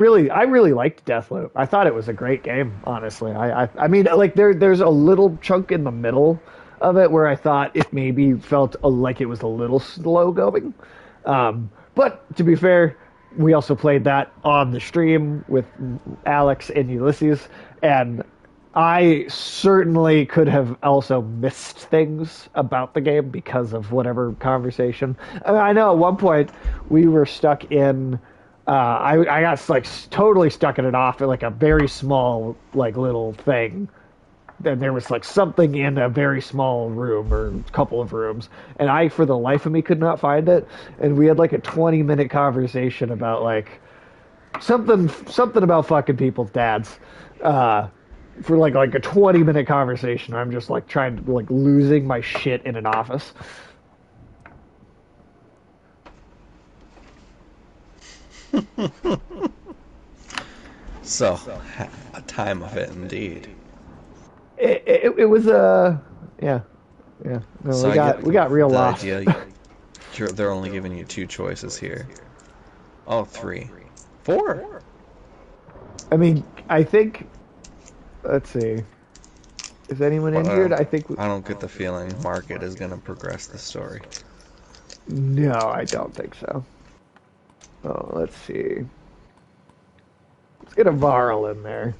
I really liked Deathloop. I thought it was a great game, honestly. I mean, like there's a little chunk in the middle of it where I thought it maybe felt like it was a little slow going. But to be fair, we also played that on the stream with Alex and Ulysses, and I certainly could have also missed things about the game because of whatever conversation. I know at one point we were stuck in. I got like totally stuck in it off at like a very small like little thing. And there was like something in a very small room or couple of rooms, and I for the life of me could not find it. And we had like a 20-minute conversation about like something about fucking people's dads. For like a 20-minute conversation, I'm just like trying to like losing my shit in an office. So, a time of it indeed. It was yeah, yeah. No, So I get we got real the lost. idea. They're only giving you two choices here. Oh, three. Four. I mean, I think. Let's see. Is anyone But injured? I think. I don't get the feeling Market is going to progress the story. No, I don't think so. Oh, let's see. Let's get a Varl in there.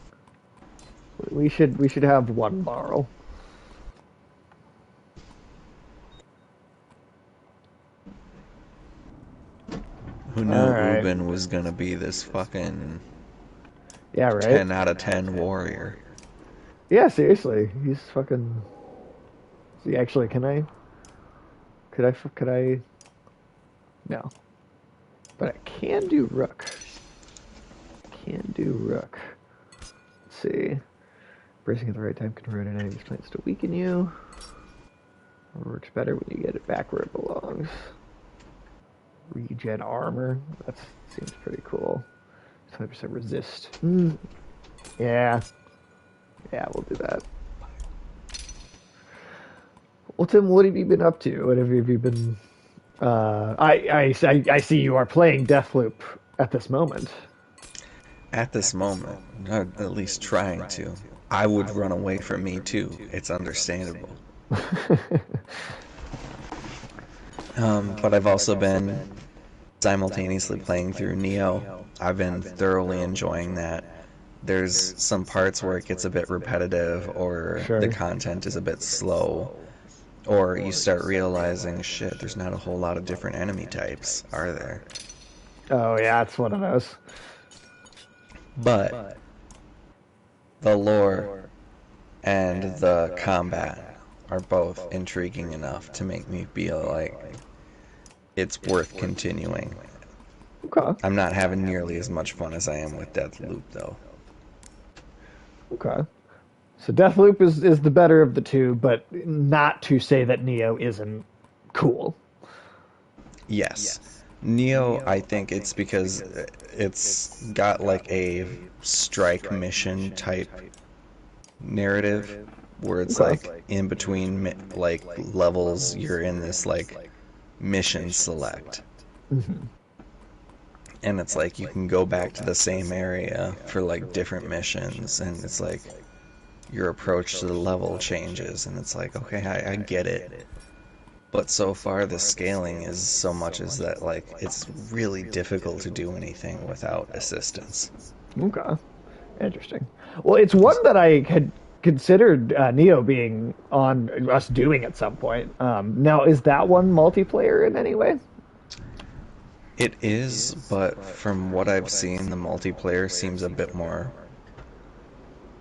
We should have one Varl. Who knew All right. Ubin was going to be this fucking Yeah, right. 10 out of 10 warrior? Yeah, seriously, he's fucking. See, actually, can I? Could I? No, but I can do Rook. Can do Rook. Let's see. Bracing at the right time can ruin an enemy's plans to weaken you. Or works better when you get it back where it belongs. Regen armor. That seems pretty cool. 20% resist. Yeah. Yeah, we'll do that. Well, Tim, what have you been up to? What have you been? I see you are playing Deathloop at this moment. At this moment, or at least trying to. I would run away from me too. It's understandable. But I've also been simultaneously playing through Neo. I've been thoroughly enjoying that. There's some parts where it gets a bit repetitive, or Sure. the content is a bit slow, or you start realizing, shit, there's not a whole lot of different enemy types, are there? Oh yeah, it's one of those. But the lore and the combat are both intriguing enough to make me feel like it's worth continuing. Okay. I'm not having nearly as much fun as I am with Deathloop, though. Okay. So Deathloop is the better of the two, but not to say that Neo isn't cool. Yes. Neo, I think it's because it's got like a strike mission type narrative where it's Okay. like in between like levels you're in this like mission select. And it's like you can go back to the same area for like different missions, and it's like your approach to the level changes, and it's like, okay, I get it. But so far the scaling is so much as that like it's really difficult to do anything without assistance. Okay. Interesting. Well, it's one that I had considered Neo being on us doing at some point. Now, is that one multiplayer in any way? It is, but from what I've seen, the multiplayer seems a bit more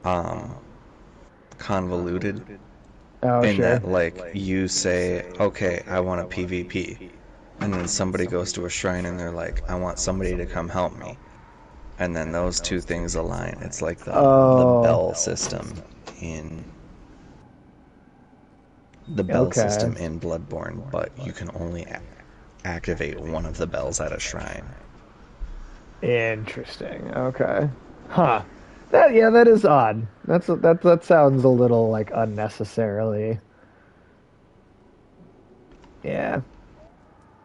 um, convoluted. Oh, In sure. that, like, you say, okay, I want a PvP. And then somebody goes to a shrine and they're like, I want somebody to come help me. And then those two things align. It's like the Oh, bell system in the bell okay. system in Bloodborne, but you can only activate one of the bells at a shrine. Interesting. Okay. Huh. That is odd. That sounds a little like unnecessarily. Yeah.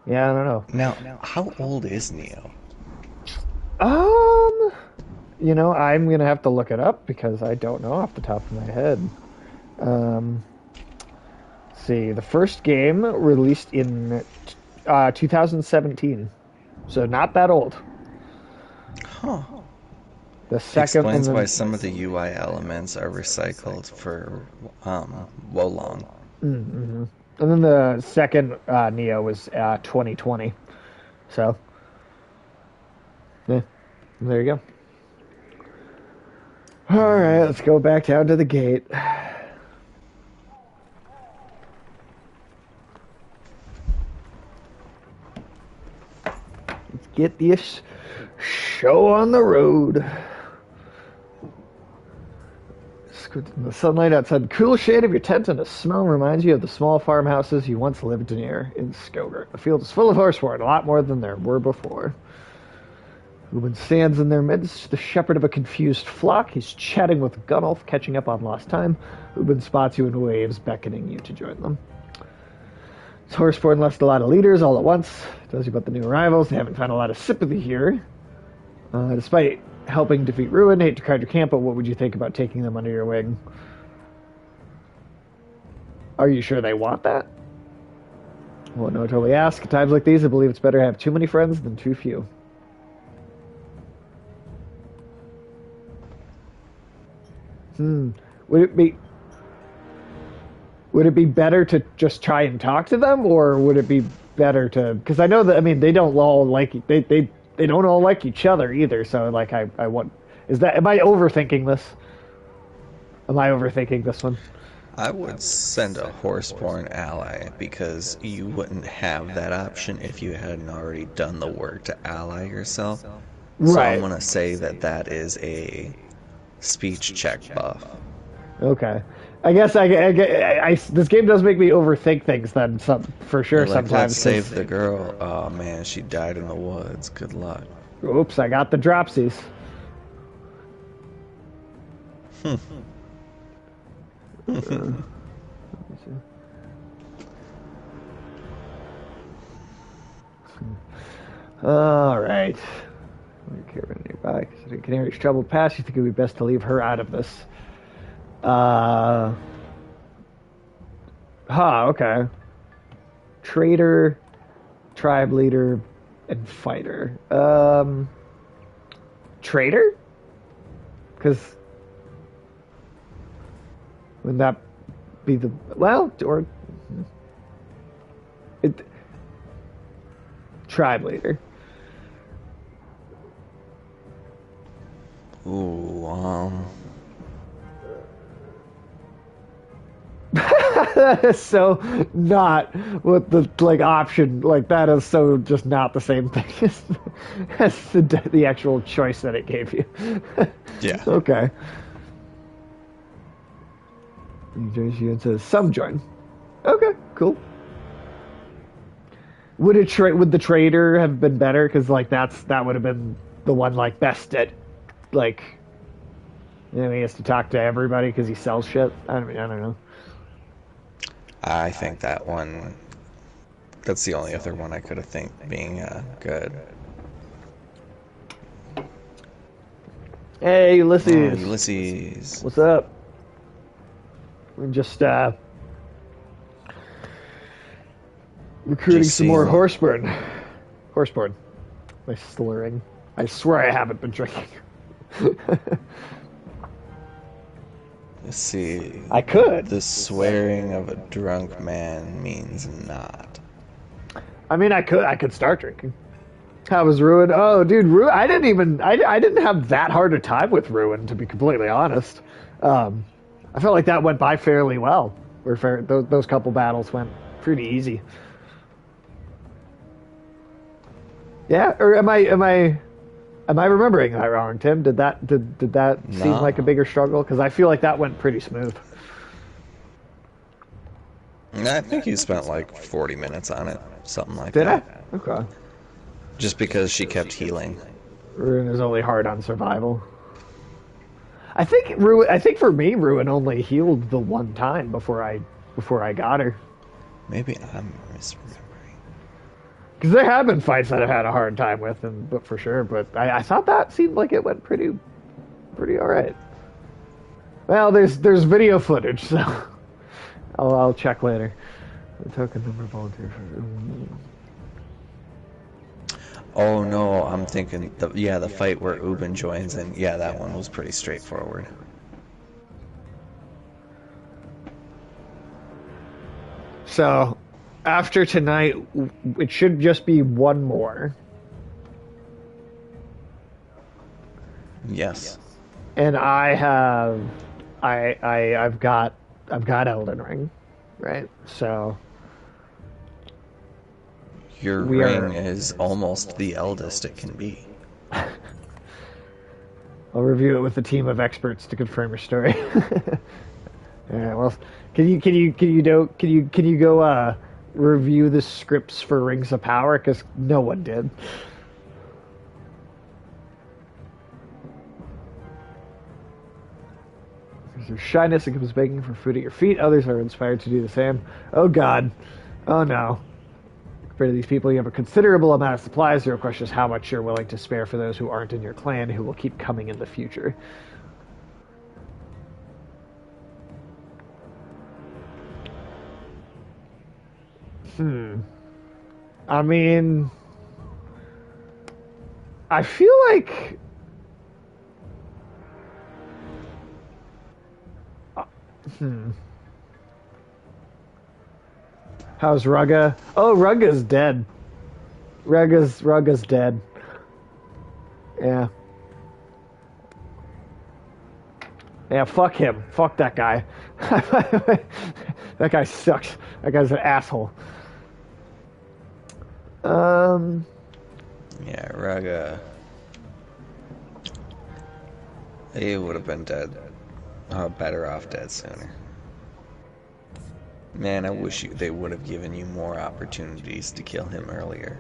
Yeah, I don't know. Now, how old is Neo? Um, I'm gonna have to look it up because I don't know off the top of my head. Um, see, the first game released in 2017, so not that old. Huh. The second Explains why one, some of the UI elements are recycled for Wolong. mm-hmm. And then the second Neo was 2020. So, yeah, there you go. All right, let's go back down to the gate. Let's get this show on the road. The sunlight outside the cool shade of your tent and a smell reminds you of the small farmhouses you once lived near in Skogert. The field is full of horseborn, a lot more than there were before. Ruben stands in their midst, the shepherd of a confused flock. He's chatting with Gunnulf, catching up on lost time. Ruben spots you and waves, beckoning you to join them. His horseborn left a lot of leaders all at once. Tells you about the new arrivals. They haven't found a lot of sympathy here. Despite helping defeat Ruin, hate to crowd your camp, but what would you think about taking them under your wing? Are you sure they want that? Well, no, totally ask. At times like these, I believe it's better to have too many friends than too few. Would it be better to just try and talk to them, or would it be better to? Because I know that they don't all like they don't all like each other either. So like I want am I overthinking this? Am I overthinking this one? I would send a horseborn ally because you wouldn't have that option if you hadn't already done the work to ally yourself. So Right. I'm gonna say that is a speech check buff. Okay. I guess this game does make me overthink things then for sure You're like, let's sometimes. save the girl. Oh man, she died in the woods. Good luck. Oops, I got the dropsies. All right. Nearby. Considering Canary's troubled past, you think it would be best to leave her out of this. Okay. Trader, tribe leader, and fighter. Trader? Because wouldn't that be the or it tribe leader? Ooh, That is so not what the option that is so just not the same thing as the actual choice that it gave you. yeah. Okay. He joins you and says some join. Okay, cool. Would the trader have been better? Because that would have been the one best at he has to talk to everybody because he sells shit. I don't know. I think that one. That's the only other one I could have think being good. Hey, Ulysses. Oh, Ulysses. What's up? We're just recruiting Just some more seeing- horseborn. Horseborn. My slurring. I swear I haven't been drinking. Let's see. I could. The swearing of a drunk man means not. I mean, I could start drinking. How was Ruin? Oh, dude, Ruin. I didn't have that hard a time with Ruin, to be completely honest. I felt like that went by fairly well. Those couple battles went pretty easy. Yeah, or am I remembering that wrong, Tim? Did that seem No. like a bigger struggle? Because I feel like that went pretty smooth. I think you spent like 40 minutes on it, something like Did I? that. Okay. Just because she kept healing. Ruin is only hard on survival. I think for me, Ruin only healed the one time before I got her. Maybe I'm misremembering. Because there have been fights that I've had a hard time with, but for sure. But I thought that seemed like it went pretty pretty all right. Well, there's video footage, so I'll check later. The token number volunteer for. Oh no, I'm thinking the fight where Ubin joins in. Yeah, that one was pretty straightforward. So, after tonight, it should just be one more, Yes. and I've got Elden Ring, right? So Your we ring are. is almost the eldest it can be. I'll review it with a team of experts to confirm your story. Yeah, well, can you go review the scripts for Rings of Power? Because no one did. There's shyness and comes begging for food at your feet. Others are inspired to do the same. Oh God, oh no. Compared to these people, you have a considerable amount of supplies. The real question is how much you're willing to spare for those who aren't in your clan, who will keep coming in the future. I mean, I feel like how's Rugga? Oh, Rugga's dead. Rugga's dead. Yeah. Yeah, fuck him. Fuck that guy. That guy sucks. That guy's an asshole. Um, Yeah, Raga. He would have been dead. Better off dead sooner. Man, I wish they would have given you more opportunities to kill him earlier.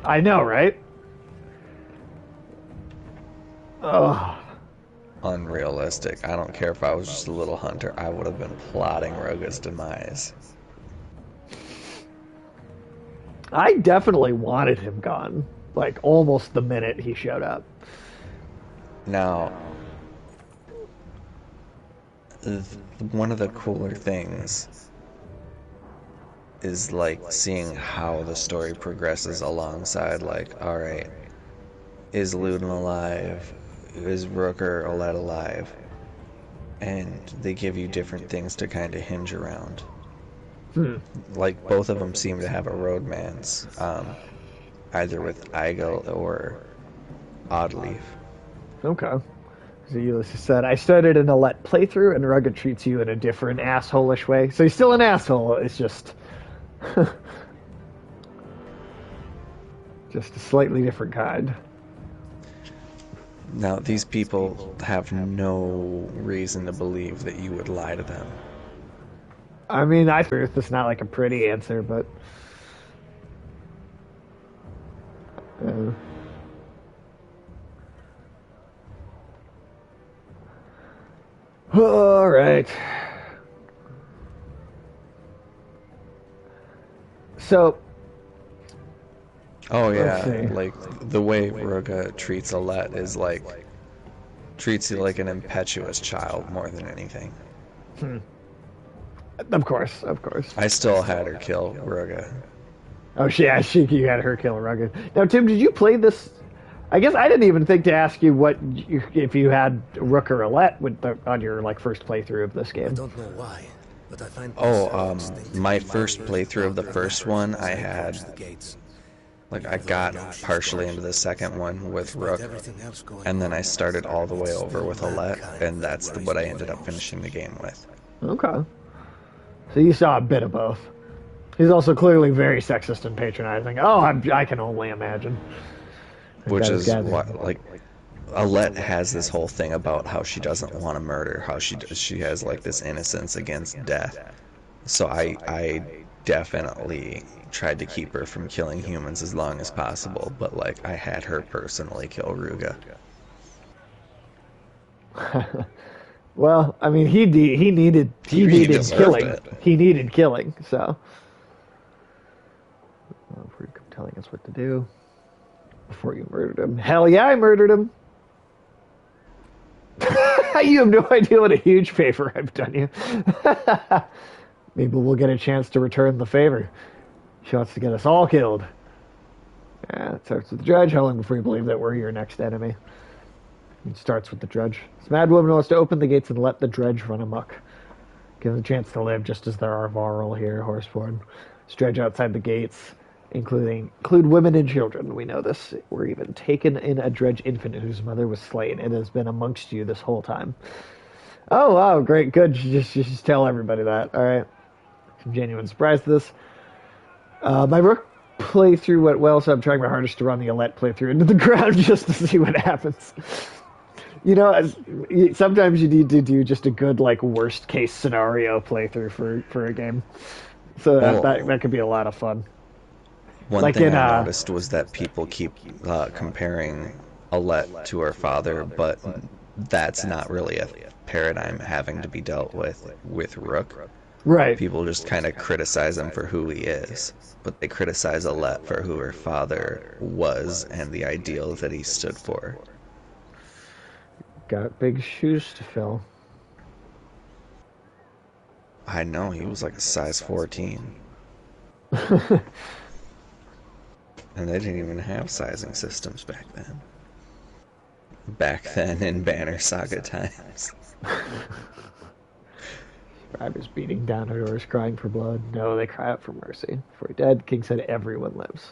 I know, right? Oh, Unrealistic. I don't care if I was just a little hunter. I would have been plotting Roga's demise. I definitely wanted him gone. Like almost the minute he showed up. Now, one of the cooler things is like seeing how the story progresses alongside, like, alright, is Ludin alive? Is Rooker Olet alive? And they give you different things to kind of hinge around. Like, both of them seem to have a romance, either with Eigel or Oddleaf. Okay. So Ulysses said, I started an Alette playthrough and Rugga treats you in a different asshole-ish way. So he's still an asshole, it's just just a slightly different kind. Now, these people have no reason to believe that you would lie to them. I mean, I truth it's not like a pretty answer, but uh, all right. So, Oh let's yeah, see. like the way Roga treats Alette is like treats you like an impetuous child more than anything. Of course, of course. I still had her kill Roga. Oh, yeah, you had her kill Rugga. Now, Tim, did you play this? I guess I didn't even think to ask you if you had Rook or Alette on your like first playthrough of this I game. don't know why, but I find My first playthrough of the first one, I had like I got partially into the second one with Rook, and then I started all the way over with Alette, and that's what I ended up finishing the game with. Okay. So you saw a bit of both. He's also clearly very sexist and patronizing. Oh, I can only imagine. Which is gathered. what, like, Alette has this whole thing about how she doesn't want to murder, how she has like this innocence against death. So I definitely tried to keep her from killing humans as long as possible, but like I had her personally kill Ruga. Well, I mean, he needed deserved killing. it. He needed killing. So, before you come telling us what to do, before you murdered him. Hell yeah, I murdered him. You have no idea what a huge favor I've done you. Maybe we'll get a chance to return the favor. She wants to get us all killed. Yeah, it starts with the Dredge. How long before you believe that we're your next enemy? It starts with the Dredge. This mad woman wants to open the gates and let the Dredge run amok. Give them a chance to live, just as there are Varl here, Horseborn. Dredge outside the gates, include women and children. We know this. We're even taken in a Dredge infant whose mother was slain. It has been amongst you this whole time. Oh, wow, great, good. Just tell everybody that. All right. Some genuine surprise to this. My Rook playthrough went well, so I'm trying my hardest to run the Alette playthrough into the ground just to see what happens. You know, sometimes you need to do just a good, like, worst case scenario playthrough for a game. So that could be a lot of fun. One thing I noticed was that people keep comparing Alette to her father, but that's not really a paradigm having to be dealt with Rook. Right. People just kind of criticize him for who he is, but they criticize Alette for who her father was and the ideals that he stood for. Got big shoes to fill. I know, he was like a size 14. And they didn't even have sizing systems back then. Back then in Banner Saga times. Riders beating down her doors, crying for blood. No, they cry out for mercy. For dead, King said everyone lives.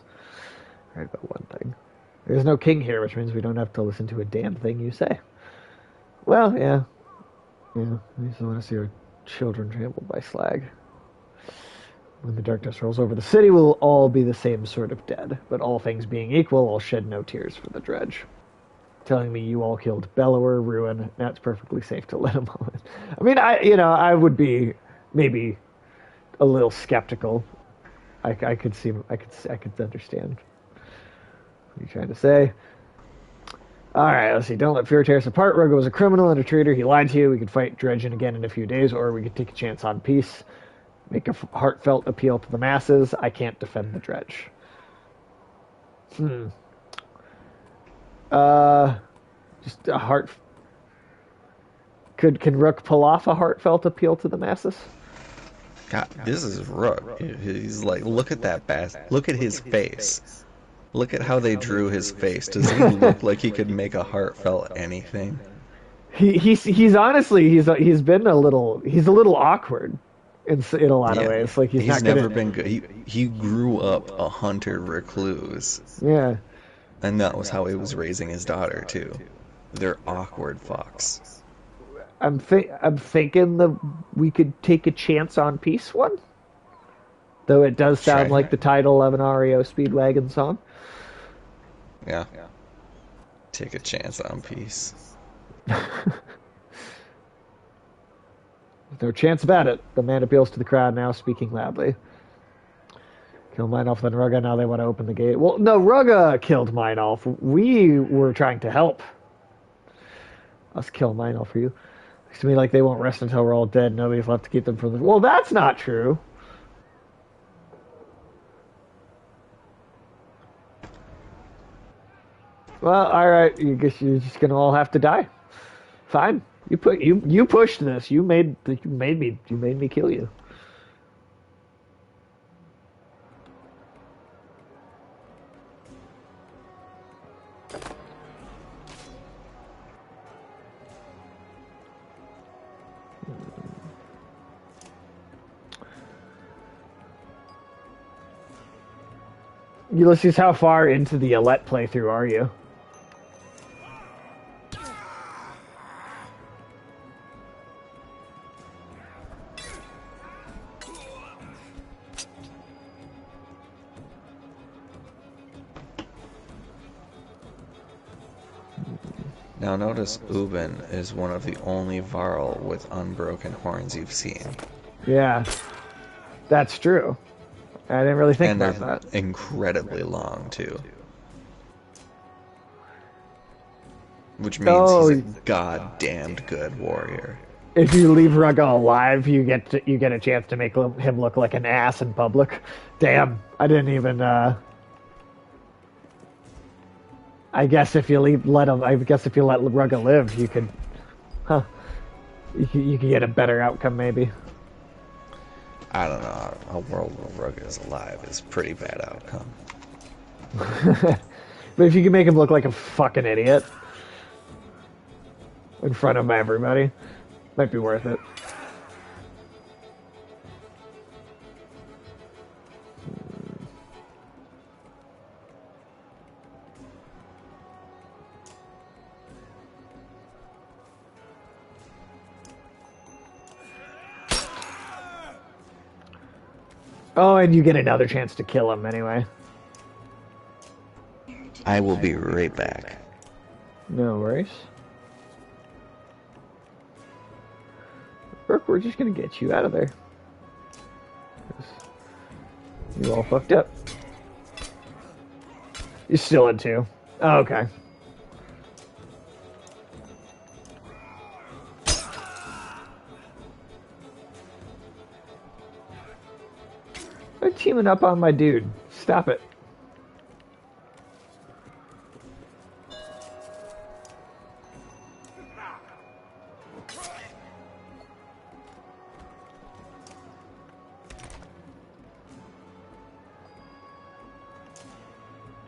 Right about one thing. There's no king here, which means we don't have to listen to a damn thing you say. Well, yeah. Yeah, I just want to see our children trampled by slag. When the darkness rolls over the city, we'll all be the same sort of dead. But all things being equal, I'll shed no tears for the Dredge. Telling me you all killed Bellower, Ruin, now it's perfectly safe to let them all in. I mean, I would be maybe a little skeptical. I could understand what you're trying to say. All right, let's see. Don't let fear tear us apart. Rogo was a criminal and a traitor. He lied to you. We could fight Dredge again in a few days, or we could take a chance on peace. Make a heartfelt appeal to the masses. I can't defend the Dredge. Just a heart. Can Rook pull off a heartfelt appeal to the masses? God, this is Rook. He's like, look at that bastard. Look at his face. Look at how they drew his face. Does he look like he could make a heartfelt anything? He's honestly he's been a little awkward in a lot of ways. Like he's not never been good. He grew up a hunter recluse. Yeah. And that was how he was raising his daughter too. They're awkward fucks. I'm thinking that we could take a chance on peace one. Though it does sound like the title of an REO Speedwagon song. Yeah. Take a chance on peace. No chance about it. The man appeals to the crowd now, speaking loudly. Kill Meinolf, then Rugga. Now they want to open the gate. Well, no, Rugga killed Meinolf. We were trying to help. Us kill Meinolf for you. Looks to me like they won't rest until we're all dead. Nobody's left to keep them from the... Well, that's not true. Well, all right. You guess you're just gonna all have to die. Fine. You pushed this. You made me kill you. Ulysses, how far into the Alette playthrough are you? Now notice Ubin is one of the only Varl with unbroken horns you've seen. Yeah, that's true. I didn't really think about they're that. Incredibly long too. Which means he's a goddamned good warrior. If you leave Rugga alive, you get a chance to make him look like an ass in public. Damn, I didn't even. I guess if you let Rugga live, you could. Huh. You can get a better outcome, maybe. I don't know. A world where Rook is alive is pretty bad outcome. But if you can make him look like a fucking idiot in front of everybody, might be worth it. Oh, and you get another chance to kill him anyway. I will be right back. No worries. Brooke, we're just gonna get you out of there. You all fucked up. You're still in two. Oh, okay. They're teaming up on my dude. Stop it.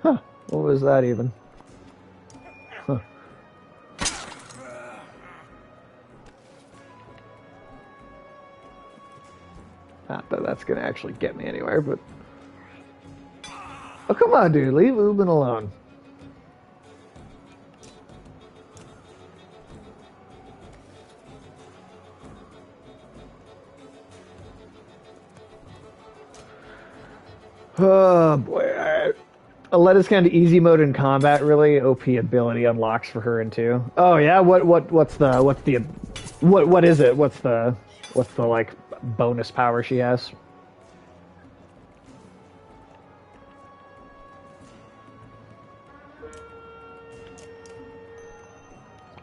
Huh. What was that even? Huh. Not that that's gonna actually get me anywhere, but... Oh, come on, dude. Leave Ubin alone. Oh, boy. Alright. Aletta's kind of easy mode in combat, really. OP ability unlocks for her in 2. Oh, yeah? What is it? What's the, like, bonus power she has?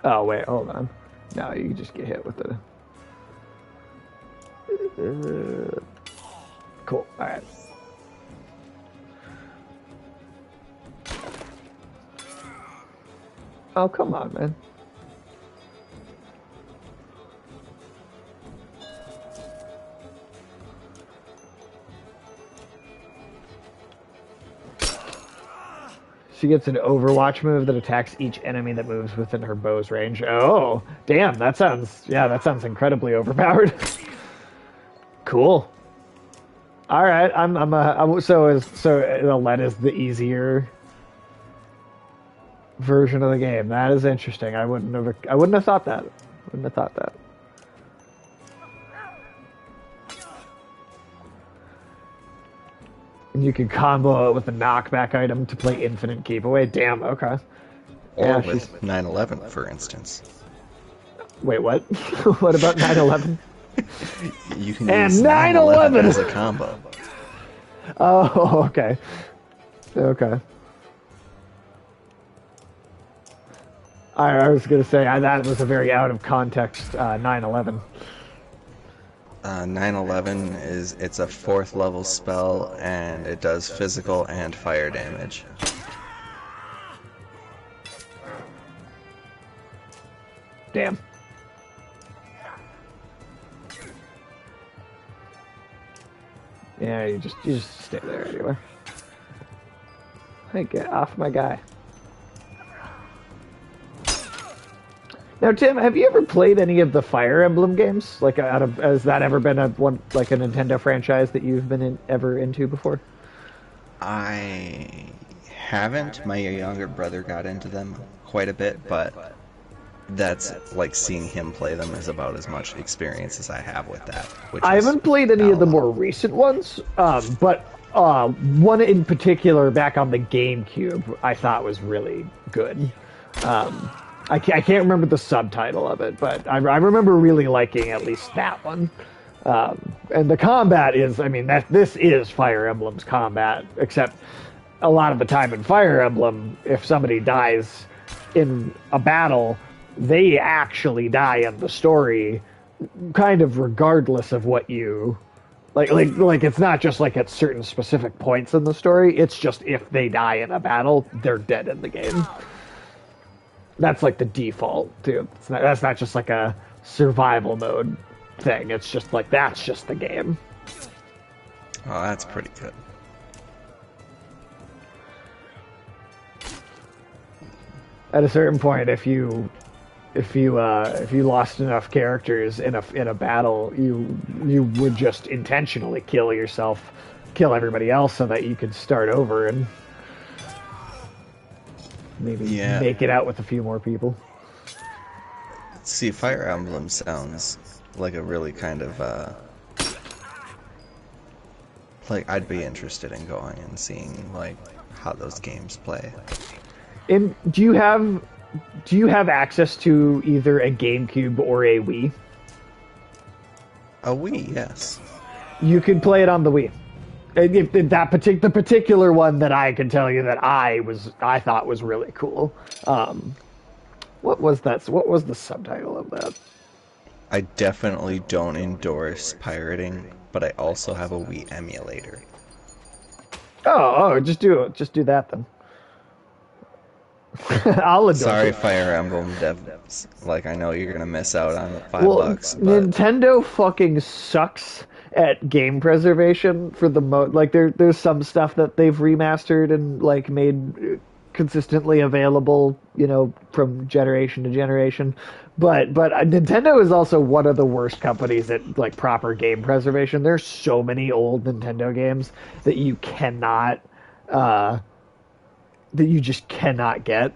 Oh, wait, hold on. No, you can just get hit with it. Cool, alright. Oh, come on, man. She gets an Overwatch move that attacks each enemy that moves within her bow's range. Oh, damn, that sounds incredibly overpowered. Cool. All right, so Alette is the easier version of the game. That is interesting. I wouldn't have thought that. Wouldn't have thought that. And you can combo it with a knockback item to play infinite keep away. Damn, okay. Or Yeah, with 9/11, for instance. Wait, what? What about 9/11? You can And use 9/11 as a combo. Oh, okay. Okay. I was gonna say that was a very out of context 9/11. 9/11 it's a 4th level spell, and it does physical and fire damage. Damn. Yeah, you just stay there anyway. Hey, get off my guy. Now, Tim, have you ever played any of the Fire Emblem games? Like, has that ever been a Nintendo franchise that you've been ever into before? I haven't. My younger brother got into them quite a bit, but that's like seeing him play them is about as much experience as I have with that. I haven't played any of the more recent ones, but one in particular back on the GameCube I thought was really good. I can't remember the subtitle of it, but I remember really liking at least that one. And the combat is, this is Fire Emblem's combat, except a lot of the time in Fire Emblem, if somebody dies in a battle, they actually die in the story, kind of regardless of what you... Like it's not just like at certain specific points in the story, it's just if they die in a battle, they're dead in the game. That's like the default too. That's not just like a survival mode thing. It's just like that's just the game. Oh, that's pretty good. At a certain point, if you lost enough characters in a battle, you would just intentionally kill yourself, kill everybody else, so that you could start over and maybe make it out with a few more people. See, Fire Emblem sounds like a really kind of like I'd be interested in going and seeing like how those games play. And do you have access to either a GameCube or a Wii? A Wii, yes. You could play it on the Wii. The particular one that I can tell you that I thought was really cool. What was that? What was the subtitle of that? I definitely don't endorse pirating, but I also have a Wii emulator. Just do that then. I'll endorse Sorry, it. Fire Emblem devs. Like, I know you're gonna miss out on $5, but Nintendo fucking sucks at game preservation for the like there's some stuff that they've remastered and like made consistently available, from generation to generation. But Nintendo is also one of the worst companies at like proper game preservation. There's so many old Nintendo games that you cannot that you just cannot get.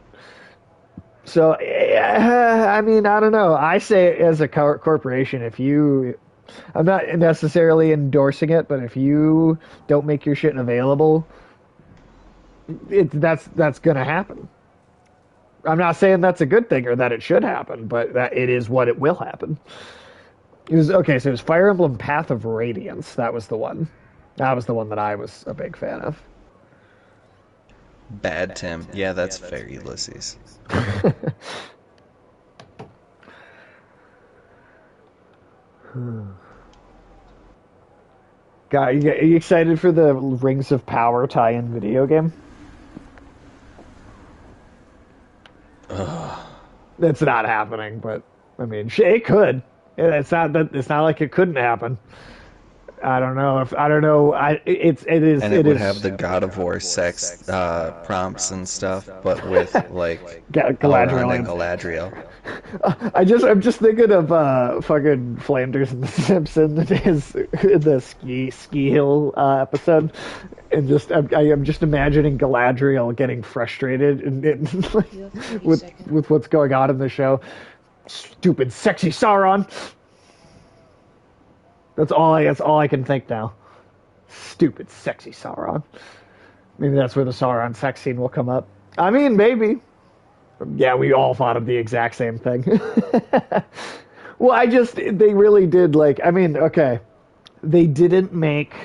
So, I mean, I don't know. I say as a corporation, I'm not necessarily endorsing it, but if you don't make your shit available, that's gonna happen. I'm not saying that's a good thing or that it should happen, but that it is what it will happen. So it was Fire Emblem Path of Radiance. That was the one. That was the one that I was a big fan of. Bad Tim. Yeah, that's fair, Ulysses. God, are you excited for the Rings of Power tie-in video game? It's not happening, but I mean, it could. It's not like it couldn't happen. I don't know. It is. And it would have the God of War sex prompts and stuff, but with like Galadriel and Galadriel. I'm just thinking of fucking Flanders and the Simpsons in the ski hill episode, and I'm just imagining Galadriel getting frustrated and like, with what's going on in the show. Stupid, sexy Sauron. That's all I can think now. Stupid, sexy Sauron. Maybe that's where the Sauron sex scene will come up. I mean, maybe. Yeah, we all thought of the exact same thing. Well, they really did, like, I mean, okay. They didn't make,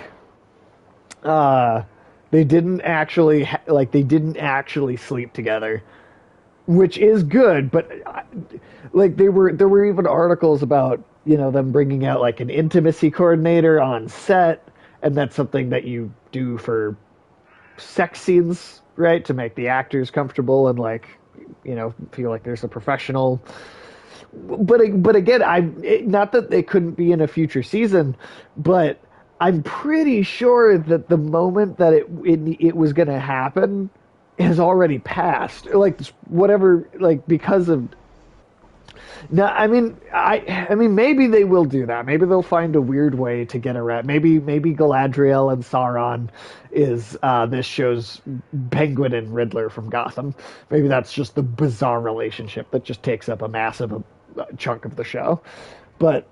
they didn't actually sleep together, which is good, but, like, there were even articles about, them bringing out, like, an intimacy coordinator on set, and that's something that you do for sex scenes, right? To make the actors comfortable and, like, feel like there's a professional. But again, not that it couldn't be in a future season, but I'm pretty sure that the moment that it was going to happen has already passed. Like, whatever, like, because of. No, I mean, maybe they will do that. Maybe they'll find a weird way to get around. Maybe Galadriel and Sauron is this show's Penguin and Riddler from Gotham. Maybe that's just the bizarre relationship that just takes up a massive chunk of the show. But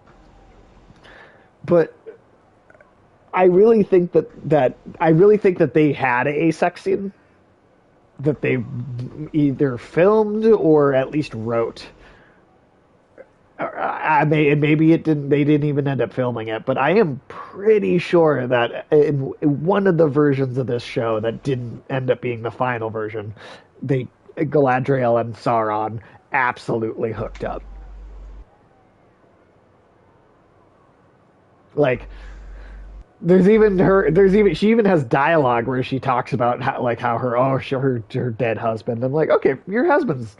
I really think that they had a sex scene that they either filmed or at least wrote. Maybe it didn't. They didn't even end up filming it, but I am pretty sure that in one of the versions of this show that didn't end up being the final version, Galadriel and Sauron absolutely hooked up. Like, she even has dialogue where she talks about how her dead husband. I'm like, okay, your husband's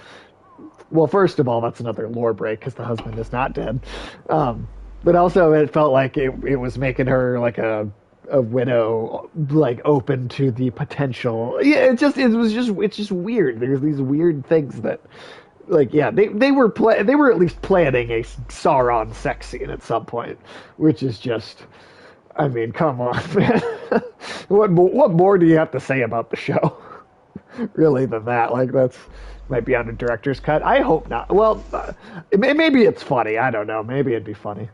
Well, first of all, that's another lore break because the husband is not dead. But also, it felt like it was making her like a widow, like open to the potential. Yeah, it's just weird. There's these weird things that, like, yeah, they were at least planning a Sauron sex scene at some point, which is just. I mean, come on, man. What more do you have to say about the show? Really, than that? Like, that's might be on a director's cut. I hope not. Well, maybe it's funny. I don't know. Maybe it'd be funny.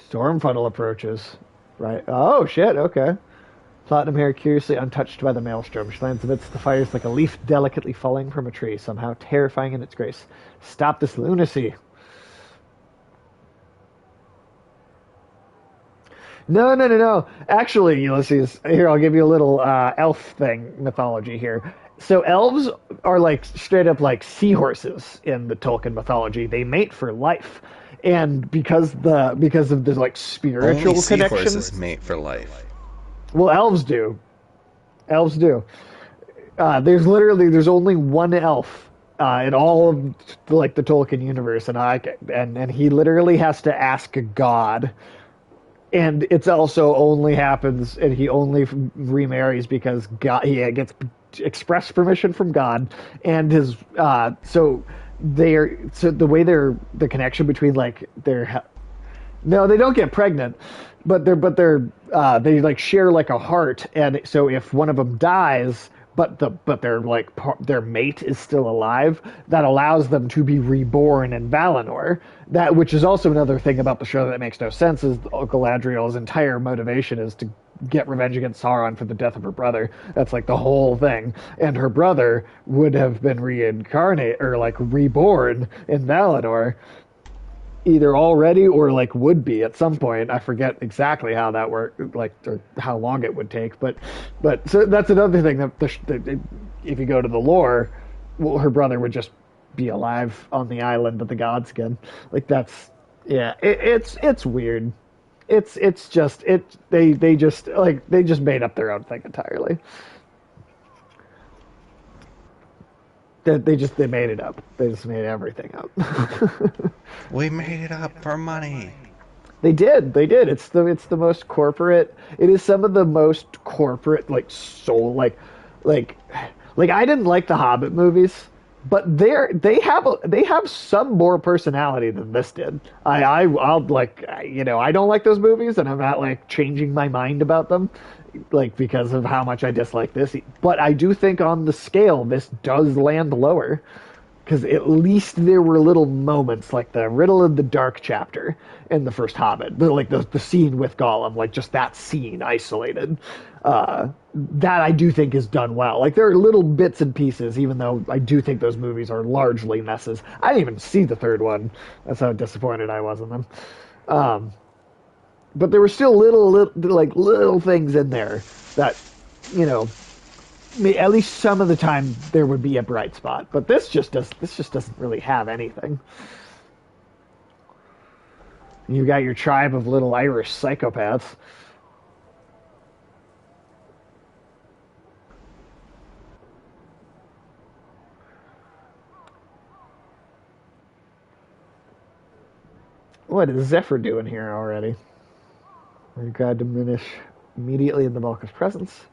Storm funnel approaches. Right. Oh shit. Okay. Platinum hair curiously untouched by the maelstrom. She lands amidst the fires like a leaf delicately falling from a tree, somehow terrifying in its grace. Stop this lunacy. No, no, no, no. Actually, Ulysses, here, I'll give you a little elf thing mythology here. So elves are like straight up like seahorses in the Tolkien mythology. They mate for life. And because of the like spiritual Only connection. seahorses mate for life. Well, elves do. Elves do. There's only one elf in all of like the Tolkien universe, and he literally has to ask a god, and it's also only happens, and he only remarries because God he gets express permission from God, and his so the way the connection between like their no, they don't get pregnant, they like share like a heart, and so if one of them dies, but their mate is still alive, that allows them to be reborn in Valinor. That which is also another thing about the show that makes no sense is Galadriel's entire motivation is to get revenge against Sauron for the death of her brother. That's like the whole thing. And her brother would have been reincarnate or like reborn in Valinor either already or like would be at some point. I forget exactly how that worked, like or how long it would take. But so that's another thing that if you go to the lore, well, her brother would just be alive on the island of the gods again. Like that's yeah, it's weird. It's just they just made up their own thing entirely. They made it up. They just made everything up. We made it up for money. They did. It's the most corporate. It is some of the most corporate like soul like I didn't like the Hobbit movies, but they have some more personality than this did. I'll like I don't like those movies, and I'm not like changing my mind about them, like because of how much I dislike this. But I do think on the scale this does land lower. Because at least there were little moments like the Riddle of the Dark chapter in the first Hobbit, the scene with Gollum, like just that scene isolated. That I do think is done well. Like there are little bits and pieces, even though I do think those movies are largely messes. I didn't even see the third one. That's how disappointed I was in them. But there were still little things in there that, at least some of the time there would be a bright spot, but this just doesn't really have anything. You got your tribe of little Irish psychopaths. What is Zephyr doing here already? You gotta diminish immediately in the Vulcan's presence.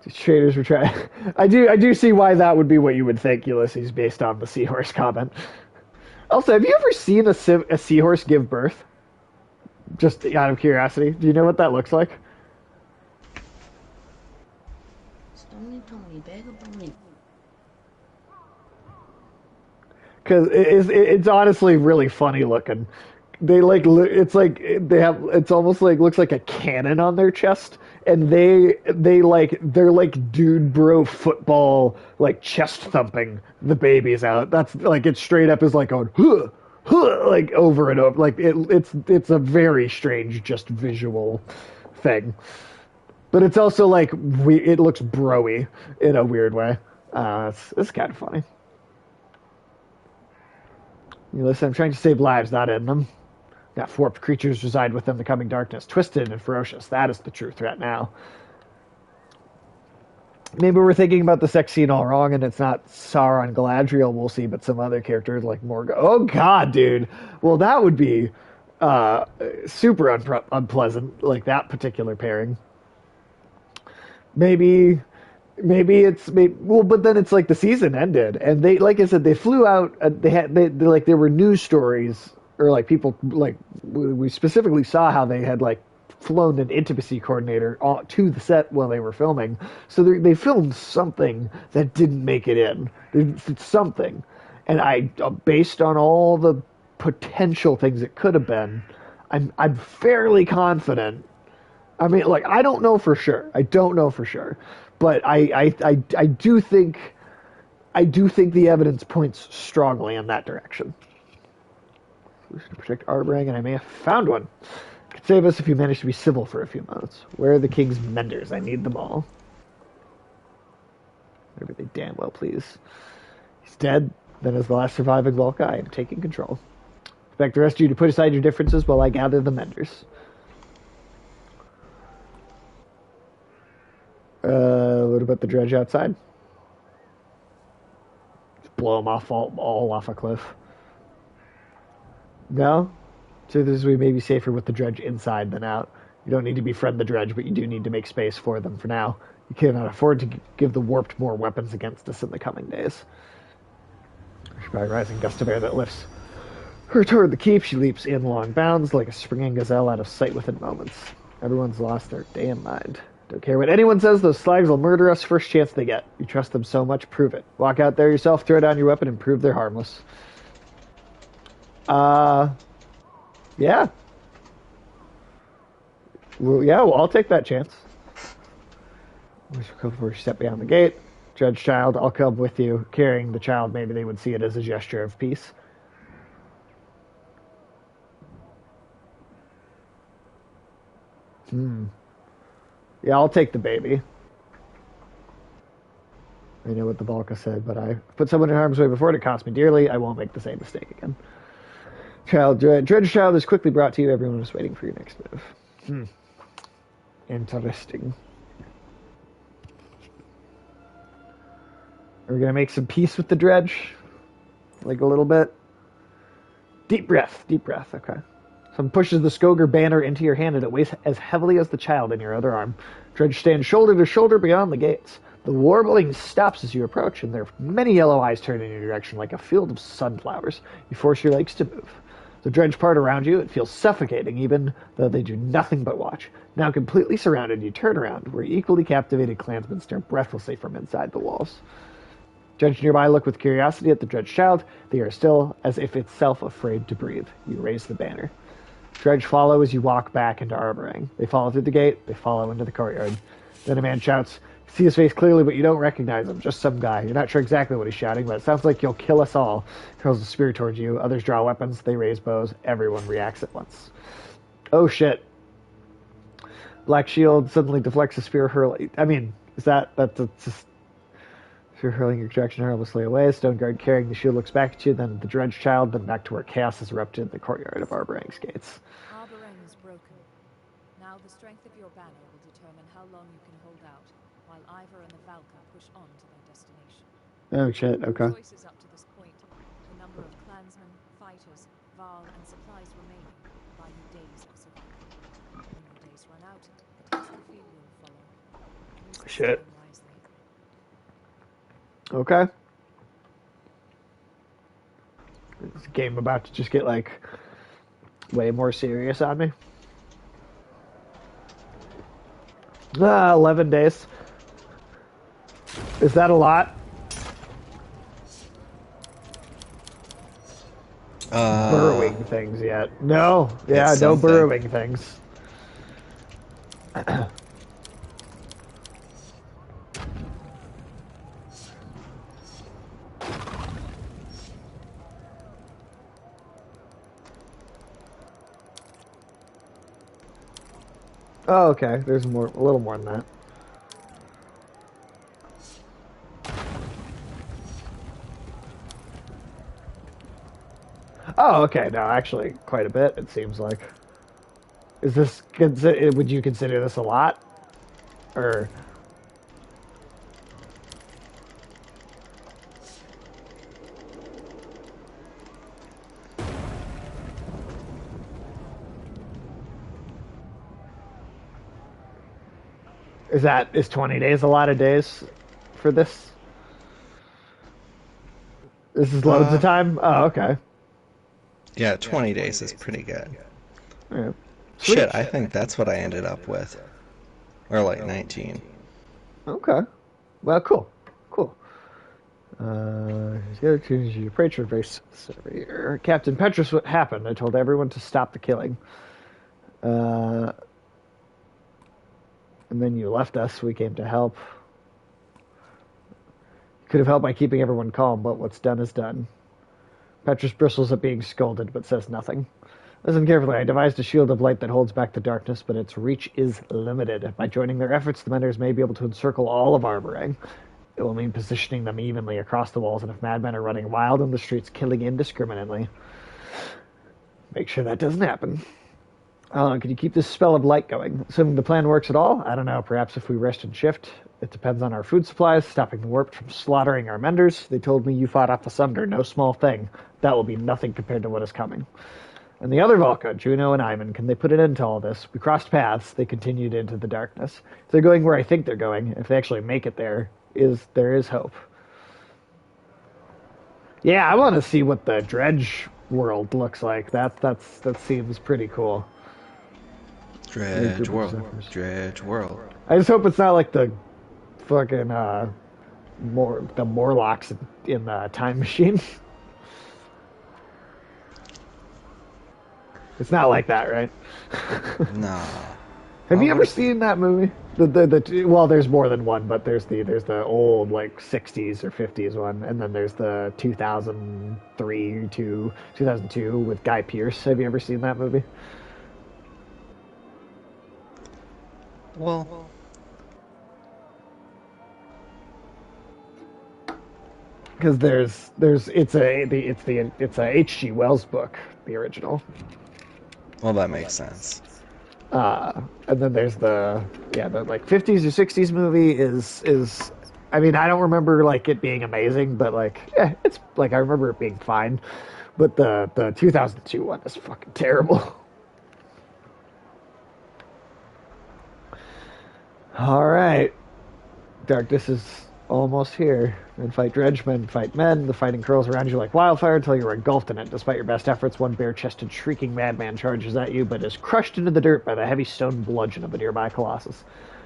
These traders were trying. I do see why that would be what you would think, Ulysses, based on the seahorse comment. Also, have you ever seen a seahorse give birth? Just out of curiosity, do you know what that looks like? Because it's honestly really funny looking. They it's almost like looks like a cannon on their chest, and they're like dude bro football like chest thumping the babies out. That's like it straight up is like going huh, huh, like over and over. Like it's a very strange just visual thing, but it's also like it looks broy in a weird way. It's kind of funny. You listen, I'm trying to save lives, not end them. That warped creatures reside within the coming darkness, twisted and ferocious. That is the true threat now. maybe we're thinking about the sex scene all wrong, and it's not Sauron Galadriel we'll see, but some other characters like Morgoth. Oh God, dude. Well, that would be super unpleasant, like that particular pairing. Maybe, well, but then it's like the season ended, and they, like I said, they flew out. They like there were news stories or like people like we specifically saw how they had like flown an intimacy coordinator to the set while they were filming. So they filmed something that didn't make it in. It's something, and based on all the potential things it could have been, I'm fairly confident. I mean, like, I don't know for sure. I don't know for sure, but I do think the evidence points strongly in that direction. Solution to protect Arbrang, and I may have found one. Could save us if you manage to be civil for a few moments. Where are the king's menders? I need them all. Whatever they damn well please. He's dead. Then as the last surviving Volca, I am taking control. Expect the rest of you to put aside your differences while I gather the menders. What about the dredge outside? Just blow them off all off a cliff. No? So this we may be safer with the dredge inside than out. You don't need to befriend the dredge, but you do need to make space for them for now. You cannot afford to give the warped more weapons against us in the coming days. By a rising gust of air that lifts her toward the keep, she leaps in long bounds like a springing gazelle out of sight within moments. Everyone's lost their damn mind. Don't care what anyone says, those slags will murder us first chance they get. You trust them so much, prove it. Walk out there yourself, throw down your weapon, and prove they're harmless. Yeah. Well, I'll take that chance. Before you step beyond the gate. Judge Child, I'll come with you. Carrying the child, maybe they would see it as a gesture of peace. Yeah, I'll take the baby. I know what the Valka said, but I put someone in harm's way before it cost me dearly. I won't make the same mistake again. Dredge Child is quickly brought to you. Everyone is waiting for your next move. Interesting. Are we going to make some peace with the dredge? Like a little bit? Deep breath. Okay. Someone pushes the Skoger banner into your hand and it weighs as heavily as the child in your other arm. Dredge stands shoulder to shoulder beyond the gates. The warbling stops as you approach, and there are many yellow eyes turned in your direction like a field of sunflowers. You force your legs to move. The dredge part around you, it feels suffocating, even though they do nothing but watch. Now completely surrounded, you turn around, where equally captivated clansmen stare breathlessly from inside the walls. Dredge nearby look with curiosity at the dredge child. They are still as if itself afraid to breathe. You raise the banner. Dredge follow as you walk back into Arborang. They follow through the gate. They follow into the courtyard. Then a man shouts. You see his face clearly, but you don't recognize him. Just some guy. You're not sure exactly what he's shouting, but it sounds like you'll kill us all. He hurls a spear towards you. Others draw weapons. They raise bows. Everyone reacts at once. Oh shit. Black Shield suddenly deflects a spear hurling. I mean, that's just... Spear hurling your direction harmlessly away. Stone guard carrying the shield looks back at you, then at the dredge child, then back to where chaos has erupted in the courtyard of Arborang's gates. Arborang is broken. Now the strength of your banner will determine how long you can hold out, while Ivor and the Valka push on to their destination. Oh shit, okay. Choices up to this point. The number of clansmen, fighters, Varl, and supplies remaining buy you days of survival. When your days run out, the catastrophe will follow. Use this Shit. time wisely. Okay. This game about to just get, like, way more serious on me. 11 days. Is that a lot? Burrowing things yet. No. Yeah, no something. burrowing things. Oh, okay. There's a little more than that. Oh, okay. No, actually, quite a bit. It seems like. Is this? Would you consider this a lot, or? Is 20 days a lot of days for this? This is loads of Uh, time? Oh, okay. yeah, 20 days is pretty good. Yeah. Sweet. Shit, I think that's what I ended up with. Or like 19. Okay. Well, cool. Cool. He's got to choose your patron base. Captain Petrus, what happened? I told everyone to stop the killing. Uh, and then you left us. We came to help. Could have helped by keeping everyone calm, but what's done is done. Petrus bristles at being scolded, but says nothing. Listen carefully. I devised a shield of light that holds back the darkness, but its reach is limited. By joining their efforts, the Menders may be able to encircle all of Arborang. It will mean positioning them evenly across the walls, and if madmen are running wild in the streets, killing indiscriminately. Make sure that doesn't happen. Can you keep this spell of light going? Assuming the plan works at all? I don't know. Perhaps if we rest and shift. It depends on our food supplies, stopping the warp from slaughtering our menders. They told me you fought off the Sunder, no small thing. That will be nothing compared to what is coming. And the other Valka, Juno and Iman, can they put an end to all this? We crossed paths. They continued into the darkness. If they're going where I think they're going, if they actually make it there is hope. Yeah, I want to see what the Dredge world looks like. That seems pretty cool. Dredge World. Dredge World. I just hope it's not like the fucking the Morlocks in the Time Machine. It's not like that, right? No. Have you ever seen that movie? Well, there's more than one, but there's the old like 60s or 50s one, and then there's the 2003 to 2002 with Guy Pearce. Have you ever seen that movie? Well, Because it's a H.G. Wells book, the original. that makes sense. And then there's the like 50s or 60s movie is I mean, I don't remember like it being amazing, but like it's like I remember it being fine. But the 2002 one is fucking terrible. All right. Darkness is almost here. And fight dredgemen, fight men. The fighting curls around you like wildfire until you're engulfed in it. Despite your best efforts, one bare-chested, shrieking madman charges at you, but is crushed into the dirt by the heavy stone bludgeon of a nearby colossus.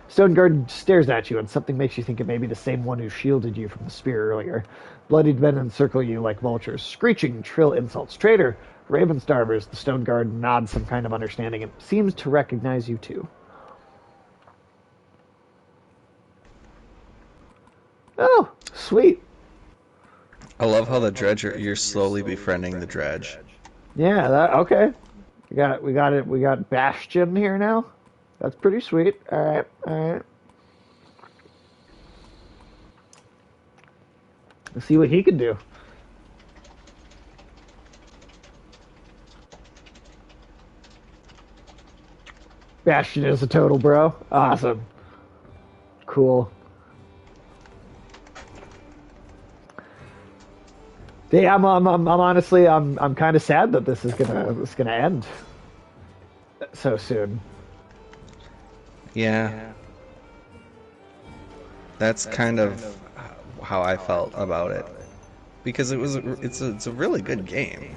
Stone Guard stares at you, and something makes you think it may be the same one who shielded you from the spear earlier. Bloodied men encircle you like vultures, screeching shrill insults. Traitor, Raven Starvers. The Stone Guard nods some kind of understanding and seems to recognize you too. Oh, sweet. I love how the dredge you're slowly befriending the dredge. Yeah, okay. We got it. We got Bastion here now. That's pretty sweet. All right. Let's see what he can do. Bastion is a total bro. Awesome. Cool. Yeah, I'm honestly, I'm kind of sad that this is gonna end so soon. Yeah. That's kind of how I felt about it, because it's a really good game,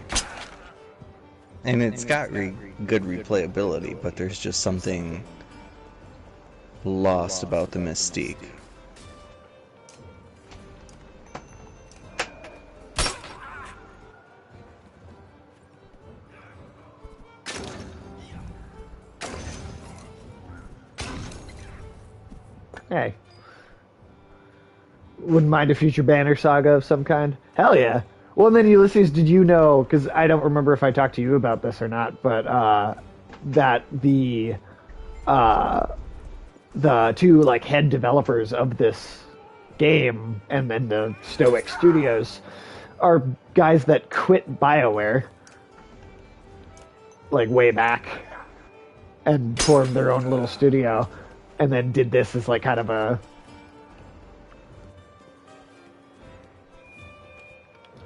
and it's got good replayability, but there's just something lost about the mystique. Hey, wouldn't mind a future banner saga of some kind. Hell yeah. Well, and then Ulysses, did you know? Because I don't remember if I talked to you about this or not, but that the two like head developers of this game and then the Stoic Studios are guys that quit BioWare like way back and formed their own little studio. And then did this as like kind of a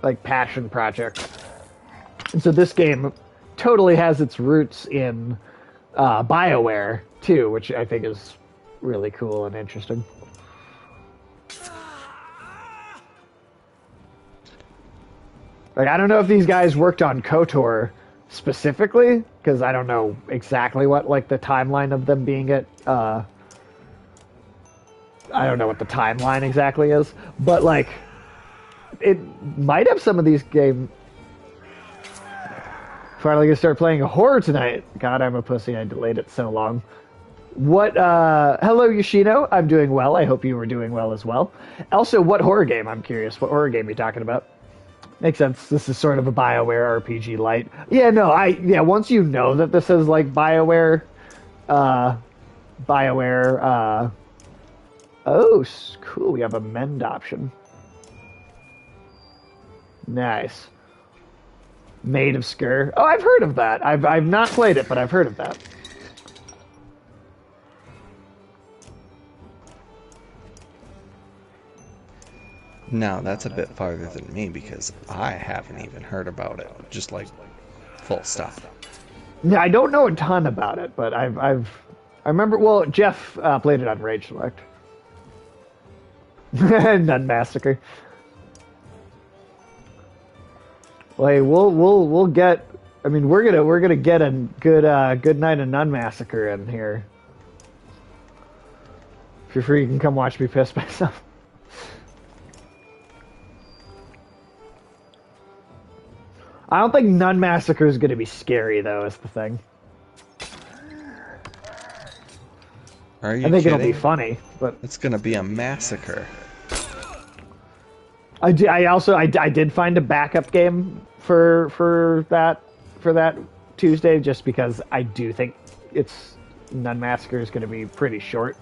like passion project. And so this game totally has its roots in BioWare too, which I think is really cool and interesting. Like, I don't know if these guys worked on KOTOR specifically, because I don't know exactly what, like, the timeline of them being at, I don't know what the timeline exactly is, but, like, it might have some of these games. Finally gonna start playing a horror tonight. God, I'm a pussy. I delayed it so long. What, hello, Yoshino. I'm doing well. I hope you were doing well as well. Also, what horror game? I'm curious. What horror game are you talking about? Makes sense. This is sort of a BioWare RPG light. Yeah, no, once you know that this is like BioWare, oh, cool. We have a mend option. Nice. Maid of Skur. Oh, I've heard of that. I've not played it, but I've heard of that. Now, that's a bit farther than me because I haven't even heard about it. Just like, full stop. Yeah, I don't know a ton about it, but I remember. Well, Jeff played it on Rage Select. Nun Massacre. Like we'll get. I mean, we're gonna get a good night of Nun Massacre in here. If you're free, you can come watch me piss myself. I don't think Nun Massacre is going to be scary, though, is the thing. Are you I think kidding? it'll be funny, but... It's gonna be a massacre. I did find a backup game for that Tuesday, just because I do think Nun Massacre is going to be pretty short.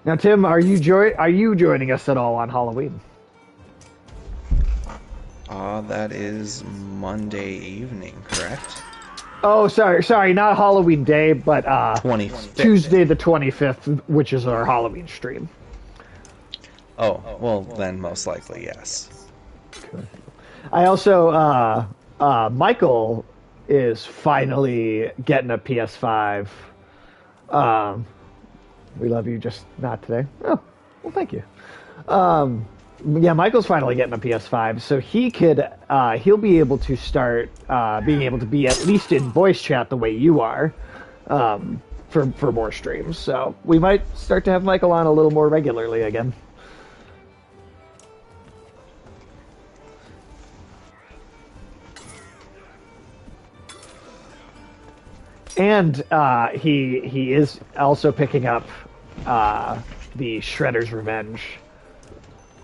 Now, Tim, are you joining us at all on Halloween? That is Monday evening, correct? Oh, sorry, not Halloween Day, but 25th. Tuesday the 25th, which is our Halloween stream. Oh, well then most likely yes. I also Michael is finally getting a PS5. We love you, just not today. Oh, well, thank you. Yeah, Michael's finally getting a PS5, so he'll be able to start being able to be at least in voice chat the way you are for more streams. So we might start to have Michael on a little more regularly again. And he is also picking up the Shredder's Revenge.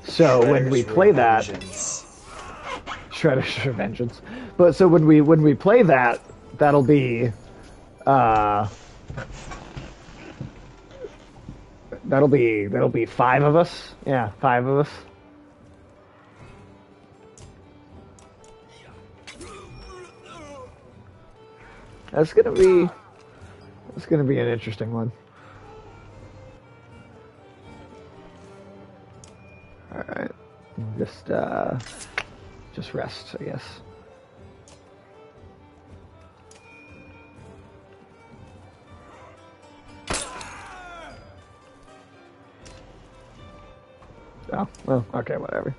So when we play that, Shredder's Revengeance. But so when we play that, that'll be that'll be 5 of us. Yeah, 5 of us. That's gonna be an interesting one. All right, just rest, I guess. Oh, well, okay, whatever.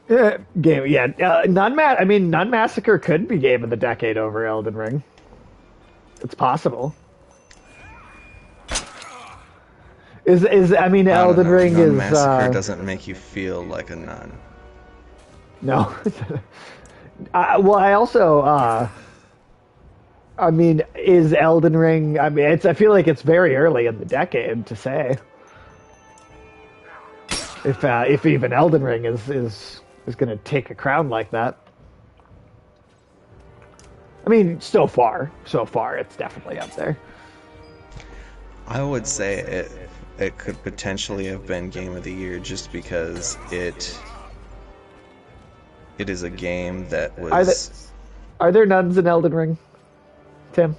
Yeah, game. Yeah, Nun Massacre could be game of the decade over Elden Ring. It's possible. Elden Ring Nun is Massacre doesn't make you feel like a nun. No. Well, I also is Elden Ring? I mean, I feel like it's very early in the decade to say if even Elden Ring is going to take a crown like that. I mean, so far, it's definitely up there. I would say it could potentially have been Game of the Year just because it is a game that was... Are there nuns in Elden Ring, Tim?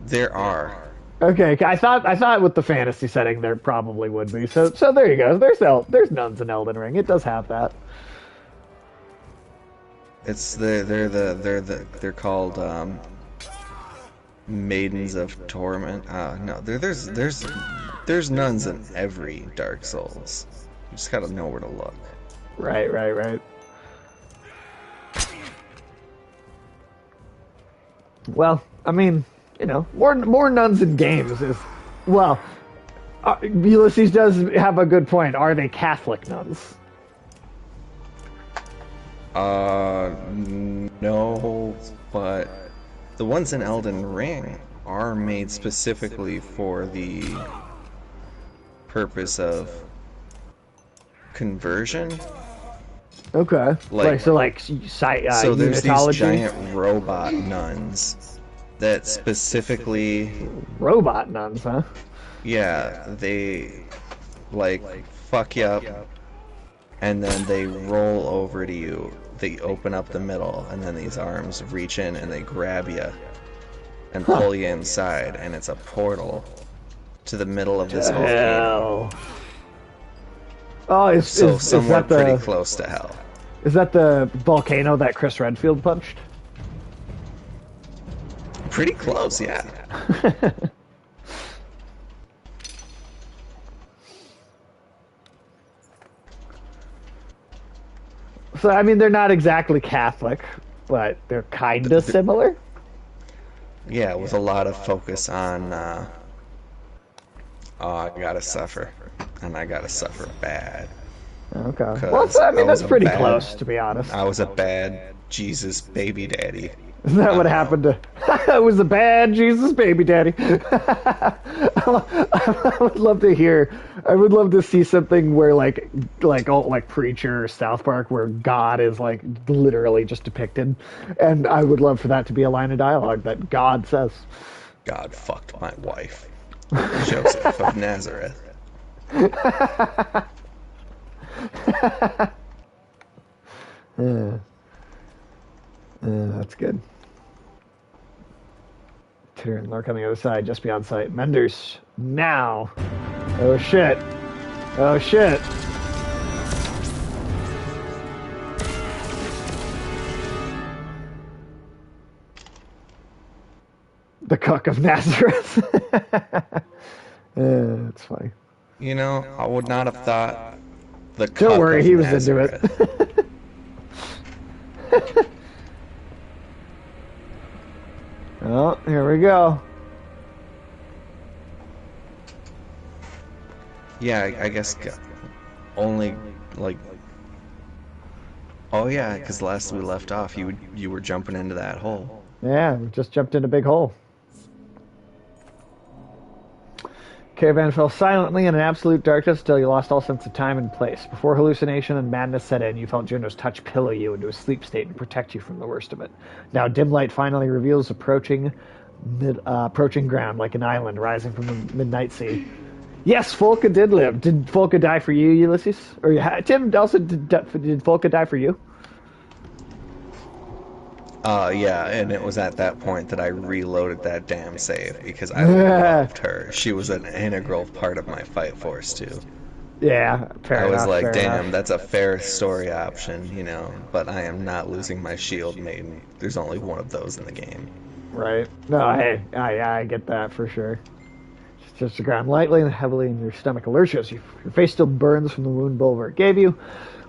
There are. Okay, I thought with the fantasy setting there probably would be. So there you go. There's nuns in Elden Ring. It does have that. It's they're called Maidens of Torment. No, there's nuns in every Dark Souls. You just gotta know where to look. Right, right, right. Well, I mean, you know, more nuns in games is, well, Ulysses does have a good point. Are they Catholic nuns? No, but the ones in Elden Ring are made specifically for the purpose of conversion. Okay. Like, so so there's these unitology? giant robot nuns that specifically, Robot nuns, huh? yeah, they like fuck you up, and then they roll over to you. They open up the middle, and then these arms reach in and they grab you and pull you inside, and it's a portal to the middle of this volcano. Hell. Oh, So is somewhere that the pretty close to hell. is that the volcano that Chris Redfield punched? Pretty close, yeah. So I mean, they're not exactly Catholic, but they're kind of similar. Yeah, with a lot of focus on, oh, I gotta suffer. And I gotta suffer bad. Okay. 'Cause Well, I mean, I was that's a pretty bad- close, to be honest. I was a bad Jesus baby daddy. Isn't that what happened to? I was a bad Jesus baby daddy. I would love to hear. I would love to see something where like Preacher or South Park, where God is like literally just depicted, and I would love for that to be a line of dialogue that God says. God fucked my wife. Joseph of Nazareth. That's good. Tyrion lurk on the other side, just beyond sight. Menders, now. Oh shit. Oh shit. The Cook of Nazareth. That's funny. You know, I would not have thought the Don't cuck worry, of he was Nazareth. into it. Oh, here we go. Yeah, I guess only like. Oh yeah, because last we left off, you were jumping into that hole. Yeah, we just jumped in a big hole. Caravan fell silently in an absolute darkness until you lost all sense of time and place. Before hallucination and madness set in, you felt Juno's touch pillow you into a sleep state and protect you from the worst of it. Now dim light finally reveals approaching ground like an island rising from the midnight sea. Yes, Folka did live. Did Folka die for you, Ulysses? Or Tim Delson, did Folka die for you? Yeah, and it was at that point that I reloaded that damn save because I loved her. She was an integral part of my fight force too. Yeah, fair I was enough, like, fair damn, enough. that's a fair story option, you know, but I am not losing my shield maiden. There's only one of those in the game. Right. No, hey, I get that for sure. Just touch the ground lightly and heavily, and your stomach alerts you. Your face still burns from the wound Bulwark gave you.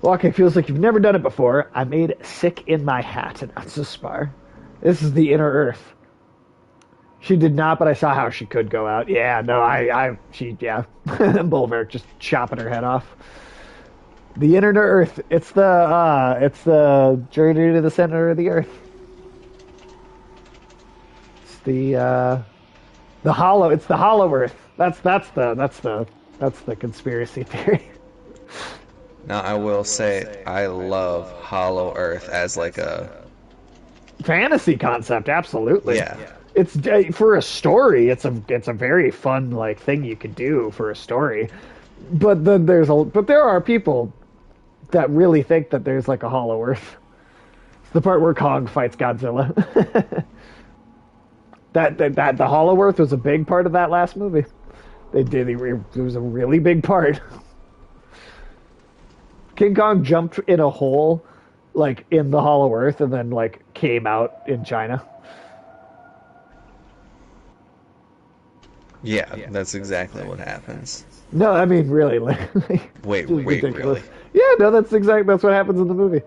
Walking feels like you've never done it before. I made sick in my hat, and that's a spar. This is the inner earth. She did not, but I saw how she could go out. Yeah, no, yeah. Bulwark just chopping her head off. The inner earth. It's the journey to the center of the earth. It's the hollow. It's the hollow earth. That's the conspiracy theory. Now, I will say, I love Hollow Earth as like a... Fantasy concept, absolutely. Yeah. It's for a story. It's a very fun like thing you could do for a story. But then there are people that really think that there's like a Hollow Earth. It's the part where Kong fights Godzilla. that the Hollow Earth was a big part of that last movie. It was a really big part. King Kong jumped in a hole like in the Hollow Earth and then like came out in China. Yeah, that's exactly what happens. No, I mean really, Wait, just ridiculous. really? Yeah, no, that's what happens in the movie.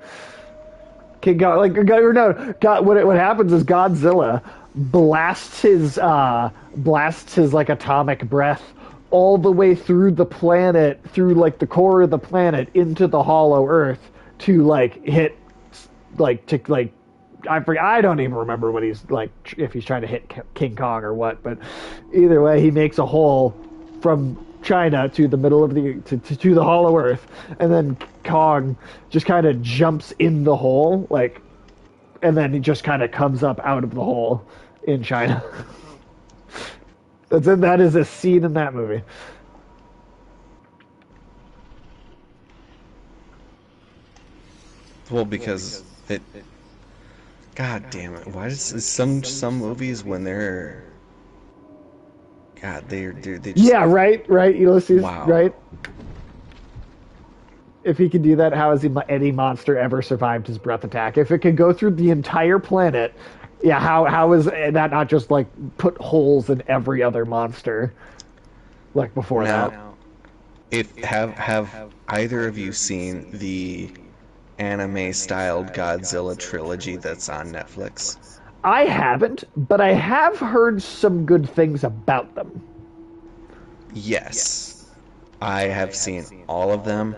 King God, like or no, God, what happens is Godzilla blasts his like atomic breath all the way through the planet, through like the core of the planet into the Hollow Earth to like hit, like to like I don't even remember what he's like, if he's trying to hit King Kong or what, but either way, he makes a hole from China to the middle of to the Hollow Earth, and then Kong just kind of jumps in the hole, like, and then he just kind of comes up out of the hole in China. That is a scene in that movie. Well, because it. God damn it! Why does some movies when they're. God, they just. Yeah, right, Ulysses, Wow. right? If he could do that, how has any monster ever survived his breath attack? If it could go through the entire planet, yeah, how is that not just like put holes in every other monster like before that? Now, if have either of you seen the anime-styled Godzilla trilogy that's on Netflix? I haven't, but I have heard some good things about them. Yes. I have seen all of them.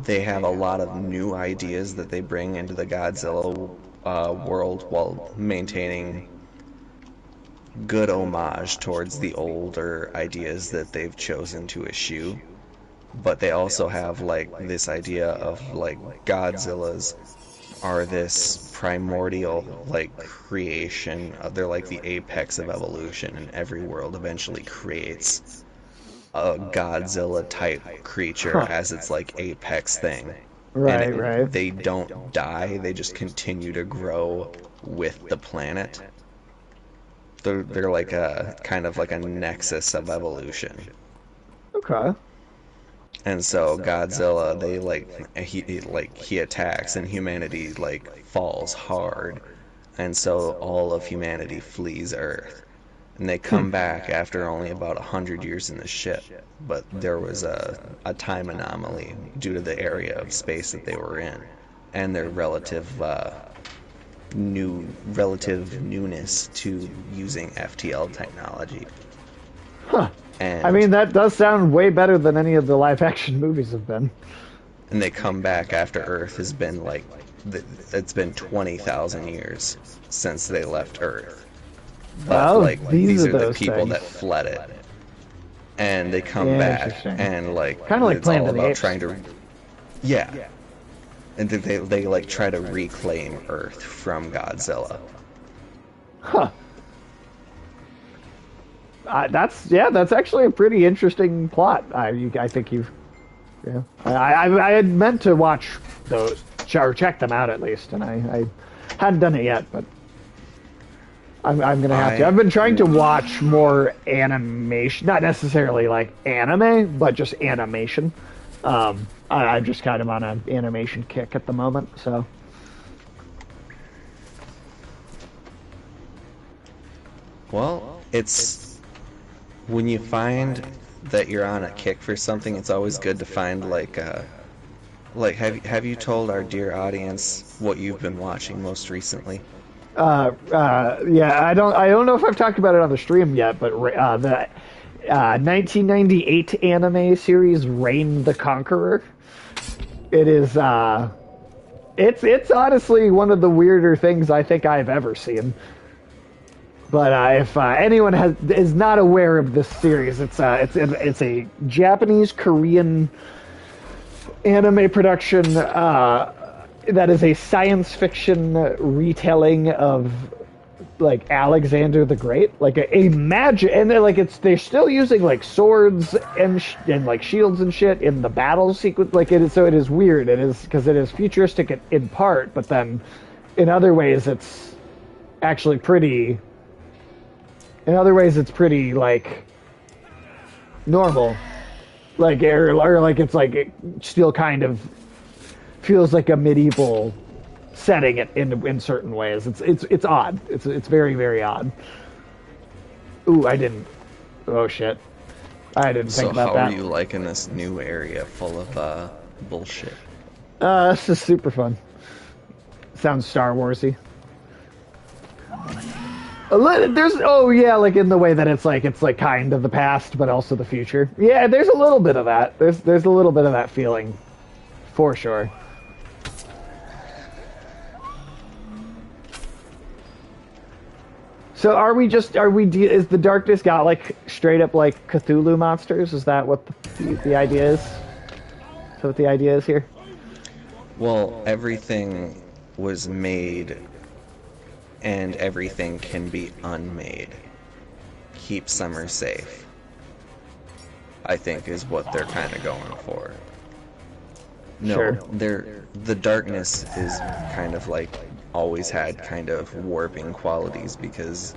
They have a lot of new ideas that they bring into the Godzilla world while maintaining good homage towards the older ideas that they've chosen to eschew. But they also have like this idea of like Godzillas are this primordial like creation. They're like the apex of evolution, and every world eventually creates a Godzilla type creature as its like apex thing. Right, And right. they don't die, they just continue to grow with the planet. They're like a kind of like a nexus of evolution. Okay. And so Godzilla, they like he attacks and humanity like falls hard. And so all of humanity flees Earth. And they come back after only about 100 years in the ship. But there was a time anomaly due to the area of space that they were in. And their relative newness to using FTL technology. Huh. And, I mean, that does sound way better than any of the live action movies have been. and they come back after Earth has been like, it's been 20,000 years since they left Earth. But Oh, like these these are are the those people things. that fled it, and they come Yeah, back interesting. and like Kinda like it's Planet all of the about Apes. trying to, yeah, and they like try to reclaim Earth from Godzilla. Huh. That's actually a pretty interesting plot. I think you've, yeah. I had meant to watch those or check them out at least, and I hadn't done it yet, but I'm gonna have to. I've been trying to watch more animation, not necessarily like anime, but just animation. I'm just kind of on an animation kick at the moment, so. Well, it's when you find that you're on a kick for something, it's always good to find like have you told our dear audience what you've been watching most recently? Yeah, I don't know if I've talked about it on the stream yet, but the 1998 anime series Reign the Conqueror. It is it's honestly one of the weirder things I think I've ever seen. But if anyone is not aware of this series, it's a Japanese Korean anime production that is a science fiction retelling of like Alexander the Great, like a magic, and they're still using like swords and like shields and shit in the battle sequence. Like it is, so it is weird. It is because it is futuristic in part, but then in other ways it's actually pretty. In other ways, it's pretty like normal, like or like it's like it still kind of feels like a medieval setting it in certain ways. It's odd. It's very very odd. Ooh, I didn't. Oh shit. I didn't think So about how are that. you liking this new area full of bullshit? This is super fun. Sounds Star Warsy. There's oh yeah, like in the way that it's like kind of the past, but also the future. Yeah, there's a little bit of that. There's a little bit of that feeling, for sure. So is the darkness got like straight up like Cthulhu monsters? Is that what the idea is? Is that what the idea is here? Well, everything was made and everything can be unmade. Keep summer safe, I think is what they're kind of going for. No, Sure. the darkness is kind of like always had kind of warping qualities because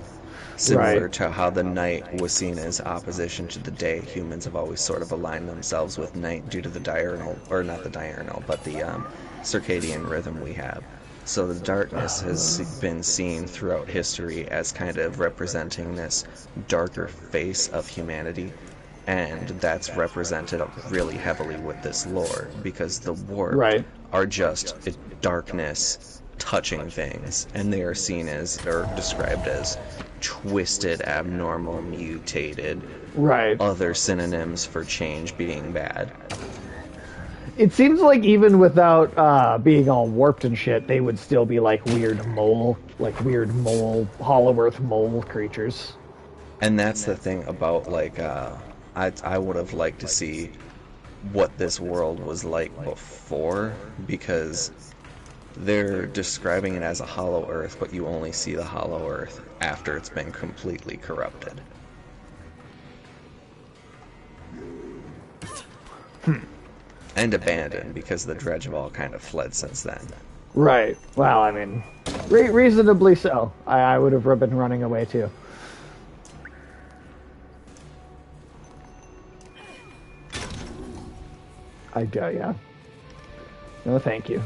similar Right. to how the night was seen as opposition to the day, humans have always sort of aligned themselves with night due to the diurnal, or not the diurnal, but the circadian rhythm we have. So the darkness has been seen throughout history as kind of representing this darker face of humanity, and that's represented really heavily with this lore because the warped Right. are just darkness touching things, and they are seen as or described as twisted, abnormal, mutated, Right. other synonyms for change being bad. It seems like even without being all warped and shit, they would still be like weird mole, Hollow Earth mole creatures. And that's the thing about like I would have liked to see what this world was like before, because they're describing it as a hollow earth, but you only see the hollow earth after it's been completely corrupted. And abandoned, because the dredge have all kind of fled since then. Right. Well, I mean, reasonably so. I would have been running away too. I do, yeah. No, thank you.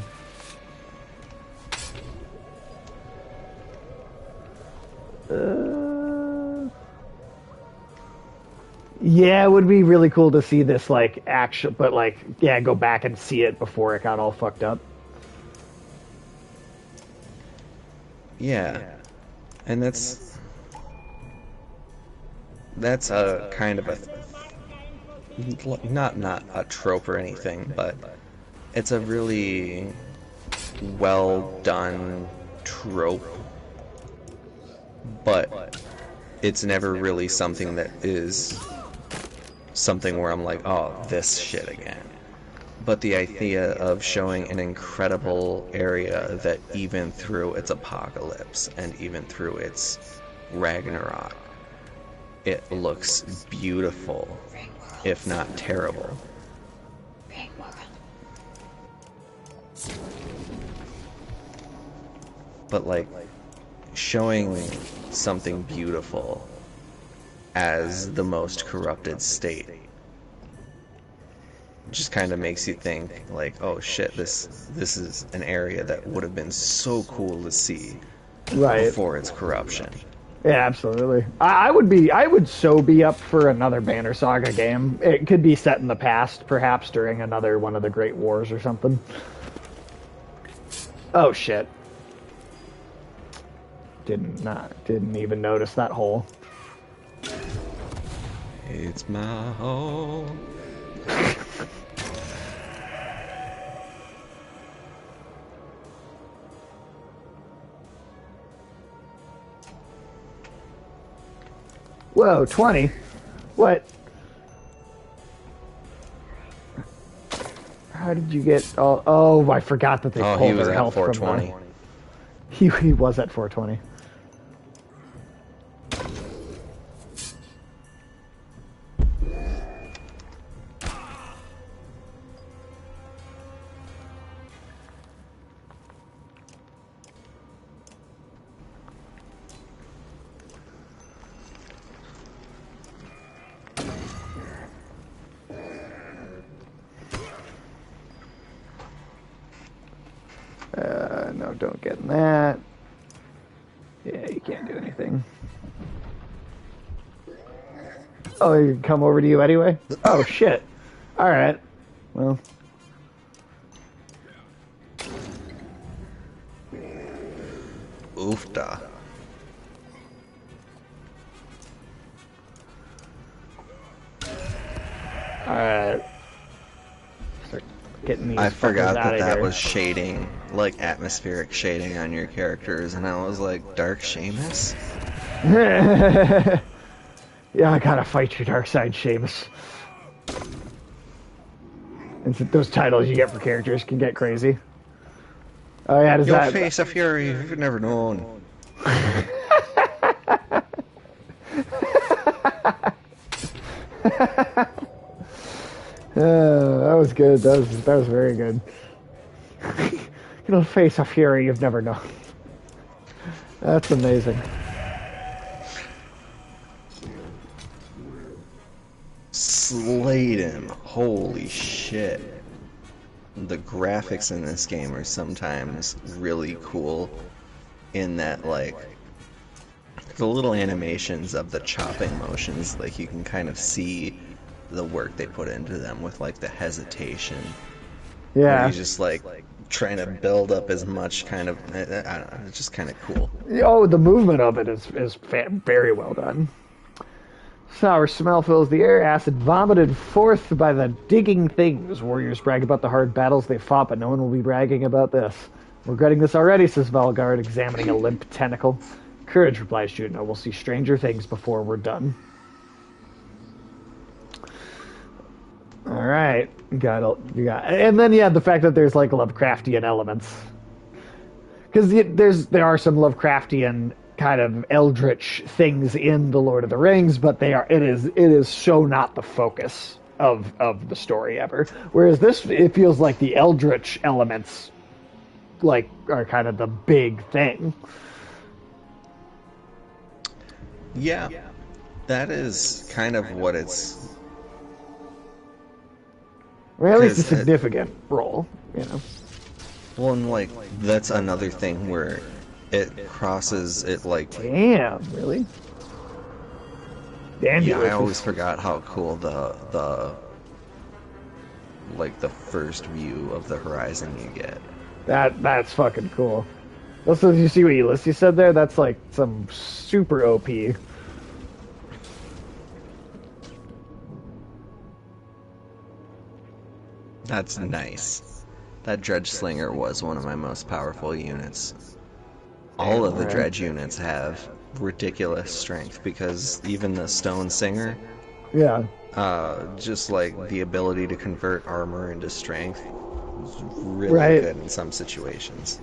Yeah, it would be really cool to see this like action, but like, yeah, go back and see it before it got all fucked up. Yeah. And that's a kind of a not a trope or anything, but it's a really well done trope, but it's never really something that is something where I'm like, oh, this shit again. But the idea of showing an incredible area that even through its apocalypse and even through its Ragnarok, it looks beautiful, if not terrible. But like, showing something beautiful as the most corrupted state just kind of makes you think like, oh shit, this is an area that would have been so cool to see Right. before its corruption. Yeah, absolutely. I would so be up for another Banner Saga game. It could be set in the past, perhaps during another one of the Great Wars or something. Oh shit. Didn't even notice that hole. It's my home. Whoa, 20? What? How did you get... Oh, I forgot that they Oh, pulled he was their at health from 420. He was at 420. No, No, don't get in that. Yeah, you can't do anything. Oh, you can come over to you anyway? Oh, shit. Alright. Well. Oofda. Alright. Start getting these I forgot fuckers outta that here. was shading, like atmospheric shading on your characters, and I was like, Dark Seamus? Yeah, I gotta fight your dark side, Seamus. And those titles you get for characters can get crazy. Oh yeah, does Your that... face of fury, you've never known. That was good. That was very good. You know, face of fury you've never known. That's amazing. Slayed him. Holy shit. The graphics in this game are sometimes really cool in that, like, the little animations of the chopping motions, like, you can kind of see the work they put into them with, like, the hesitation. Where Yeah. he's just, like, trying to build up as much kind of, I don't know, it's just kind of cool. Oh, the movement of it is very well done. Sour smell fills the air, acid vomited forth by the digging things. Warriors brag about the hard battles they fought, but no one will be bragging about this. Regretting this already, says Valgard, examining a limp tentacle. Courage, replies Juno. We'll see stranger things before we're done. Alright. You got, and then, yeah, the fact that there's, like, Lovecraftian elements. Because there are some Lovecraftian kind of eldritch things in the Lord of the Rings, but it is so not the focus of the story ever. Whereas this, it feels like the eldritch elements, like, are kind of the big thing. Yeah, that is kind of what it's... Or at least a 'Cause significant role, you know. Well, and, like, that's another thing where it crosses it, like... Damn, really? Damn, Yeah, I always forgot how cool the like, the first view of the horizon you get. That's fucking cool. Also, did you see what Ulysses said there? That's like some super OP. That's nice. That Dredge Slinger was one of my most powerful units. All of the Alright. Dredge units have ridiculous strength, because even the Stone Singer, Yeah. just like the ability to convert armor into strength is really Right. good in some situations.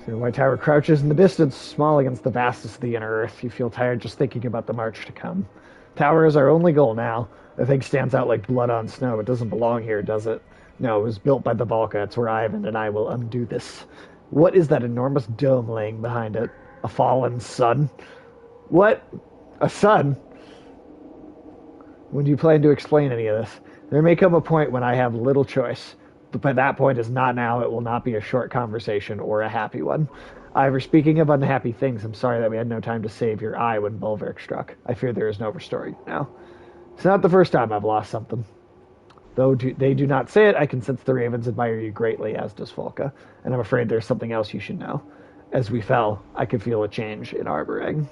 So the White Tower crouches in the distance, small against the vastness of the inner earth. You feel tired just thinking about the march to come. Tower is our only goal now. The thing stands out like blood on snow. It doesn't belong here, does it? No, it was built by the Valka. It's where Ivan and I will undo this. What is that enormous dome laying behind it? A fallen sun? What? A sun? When do you plan to explain any of this? There may come a point when I have little choice. But by that point is not now. It will not be a short conversation or a happy one. Ivor, speaking of unhappy things, I'm sorry that we had no time to save your eye when Bulwark struck. I fear there is no restoring it now. It's not the first time I've lost something. Though they do not say it, I can sense the ravens admire you greatly, as does Volka. And I'm afraid there's something else you should know. As we fell, I could feel a change in Arbor Egg.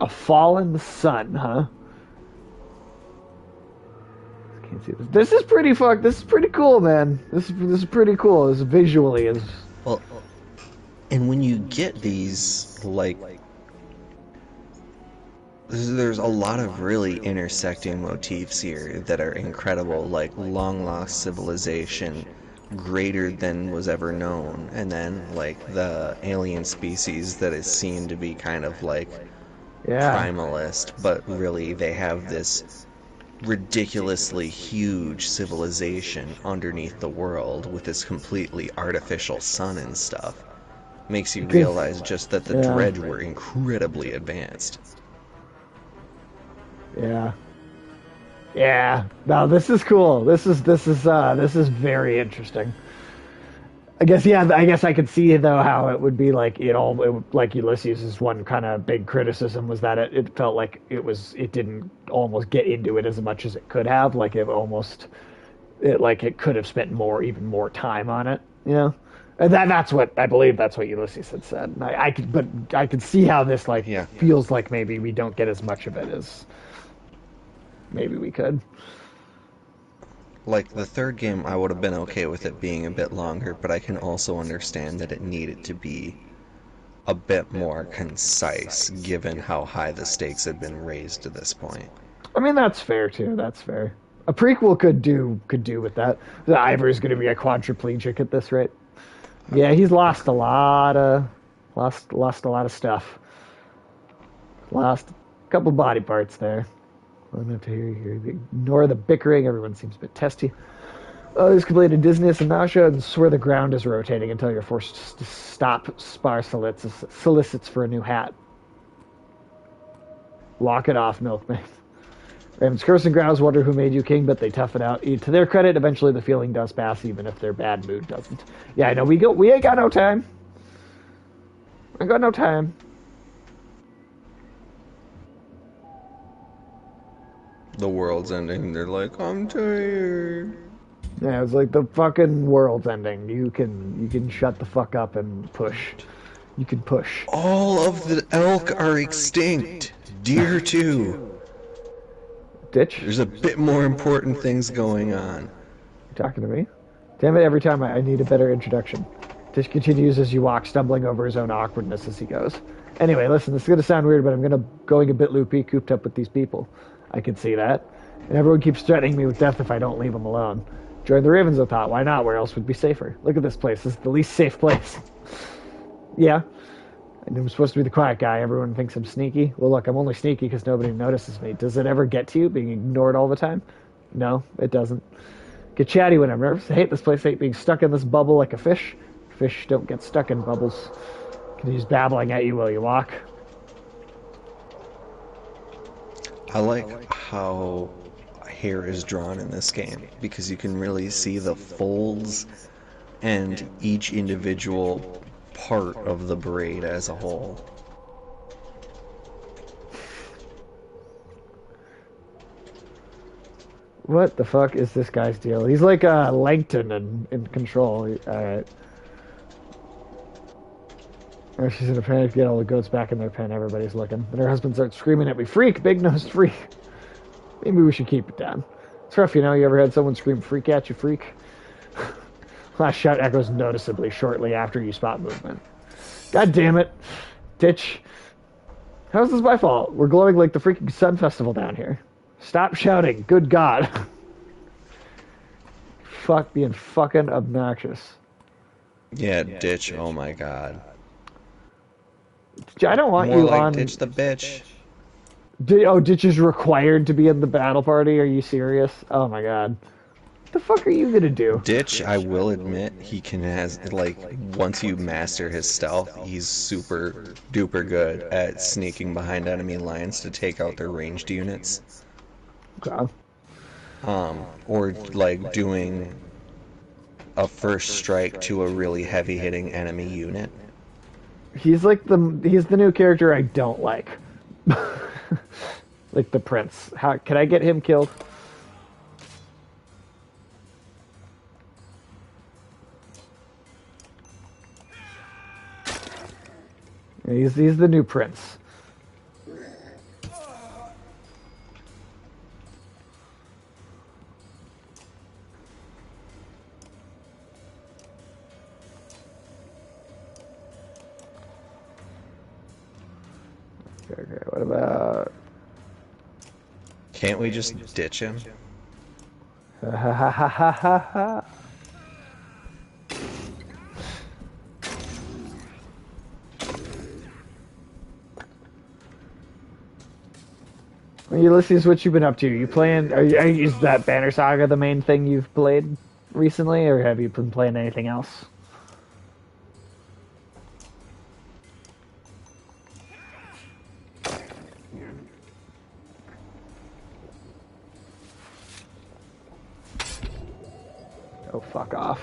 A fallen sun, huh? Can't see this. This is pretty This is pretty cool, man. This is pretty cool. This visually is. Well, and when you get these, like, there's a lot of really intersecting motifs here that are incredible, like long lost civilization, greater than was ever known, and then like the alien species that is seen to be kind of like primalist, but really they have this ridiculously huge civilization underneath the world with this completely artificial sun and stuff. Makes you realize just that the Dredge were incredibly advanced. Yeah. Yeah. No, this is cool. This is very interesting. I guess yeah. I guess I could see though how it would be like like Ulysses' one kind of big criticism was that it felt like it didn't almost get into it as much as it could have. Like it could have spent even more time on it. You know, and that's what I believe. That's what Ulysses had said. And I could see how this like Yeah. feels like maybe we don't get as much of it as maybe we could. Like the third game, I would have been okay with it being a bit longer, but I can also understand that it needed to be a bit more concise given how high the stakes had been raised to this point. I mean, that's fair too. That's fair. A prequel could do with that. The Ivor's going to be a quadriplegic at this rate. Yeah, he's lost a lot of lost a lot of stuff. Lost a couple body parts there. I'm up to here. Ignore the bickering. Everyone seems a bit testy. Others complain of dizziness and nausea and swear the ground is rotating until you're forced to stop. Spar solicits for a new hat. Lock it off, milkman. Ravens curse and growls, wonder who made you king, but they tough it out. To their credit, eventually the feeling does pass, even if their bad mood doesn't. Yeah, I know. We ain't got no time. I got no time. The world's ending. They're like, I'm tired. Yeah, it's like the fucking world's ending. You can shut the fuck up and push. You can push. All of the elk are extinct. Deer too. Ditch. There's a bit more important things going on. You talking to me? Damn it! Every time I need a better introduction. Tish continues as you walk, stumbling over his own awkwardness as he goes. Anyway, listen, this is gonna sound weird, but I'm going a bit loopy, cooped up with these people. I can see that. And everyone keeps threatening me with death if I don't leave them alone. Join the Ravens, I thought. Why not? Where else would be safer? Look at this place. This is the least safe place. Yeah. And I'm supposed to be the quiet guy. Everyone thinks I'm sneaky. Well, look, I'm only sneaky because nobody notices me. Does it ever get to you, being ignored all the time? No, it doesn't. Get chatty when I'm nervous. I hate this place. I hate being stuck in this bubble like a fish. Fish don't get stuck in bubbles. Continues babbling at you while you walk. I like how hair is drawn in this game because you can really see the folds and each individual part of the braid as a whole. What the fuck is this guy's deal? He's like Langton in Control. Alright. She's in a panic to get all the goats back in their pen. Everybody's looking. Then her husband starts screaming at me, "Freak! Big-nosed freak!" Maybe we should keep it down. It's rough, you know. You ever had someone scream, "Freak at you, freak"? Last shout echoes noticeably shortly after you spot movement. God damn it. Ditch. How's this my fault? We're glowing like the freaking sun festival down here. Stop shouting. Good God. Fuck being fucking obnoxious. Yeah, ditch. Oh my god. I don't want More you like on... ditch the bitch. Ditch is required to be in the battle party? Are you serious? Oh my god. What the fuck are you gonna do? Ditch, I will admit, he once you master his stealth, he's super duper good at sneaking behind enemy lines to take out their ranged units. Okay. Or like doing a first strike to a really heavy hitting enemy unit. He's the new character I don't like. Like the prince. How can I get him killed? He's the new prince. Okay, what about... Can't we just ditch him? Ha ha ha ha ha ha. Ulysses, what you been up to? You playing? Is that Banner Saga the main thing you've played recently, or have you been playing anything else? Oh, fuck off.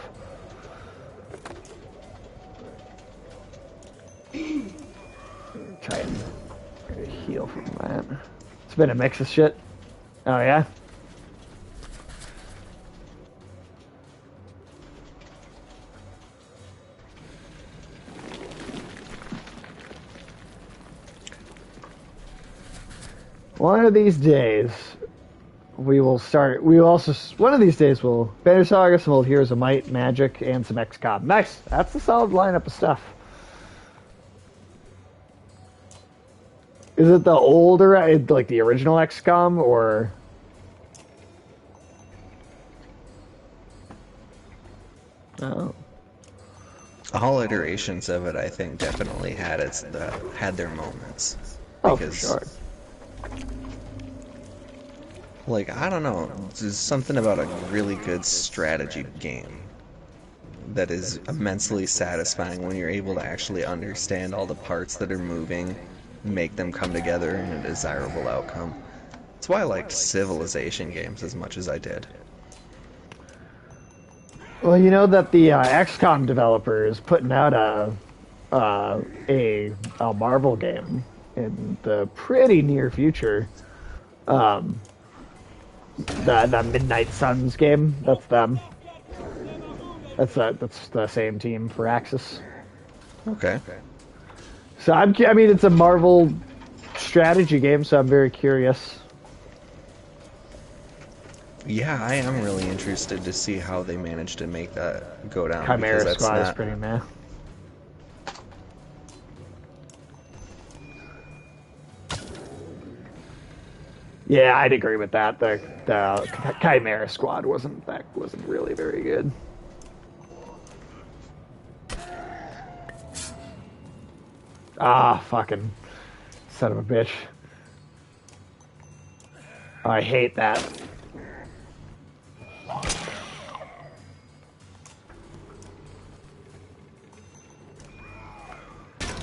Try and heal from that. It's been a mix of shit. Oh, yeah? One of these days, we will start. We will also. One of these days, we'll Banner Saga, some old Heroes of Might, Magic, and some XCOM. Nice. That's a solid lineup of stuff. Is it the older, like the original XCOM, or? Oh. All iterations of it, I think, definitely had had their moments. Oh, for sure. Like, I don't know, there's something about a really good strategy game that is immensely satisfying when you're able to actually understand all the parts that are moving, make them come together in a desirable outcome. That's why I liked Civilization games as much as I did. Well, you know that the XCOM developer is putting out a Marvel game in the pretty near future. The Midnight Suns game. That's them. That's the same team for Axis. Okay. So I mean, it's a Marvel strategy game, so I'm very curious. Yeah, I am really interested to see how they managed to make that go down. Chimera Squad is pretty meh. Yeah, I'd agree with that. The Chimera Squad wasn't really very good. Ah, fucking son of a bitch. Oh, I hate that.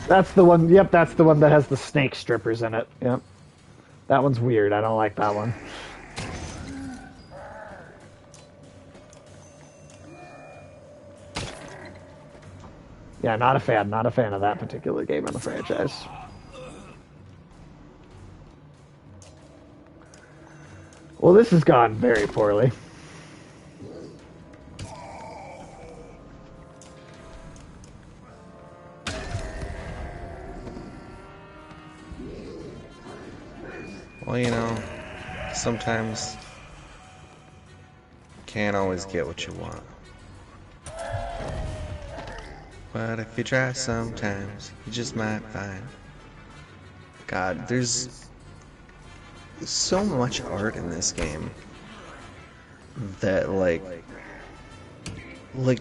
That's the one. Yep, that's the one that has the snake strippers in it. Yep. That one's weird. I don't like that one. Yeah, not a fan. Not a fan of that particular game in the franchise. Well, this has gone very poorly. Well, you know, sometimes you can't always get what you want. But if you try sometimes, you just might find. God, there's so much art in this game that, like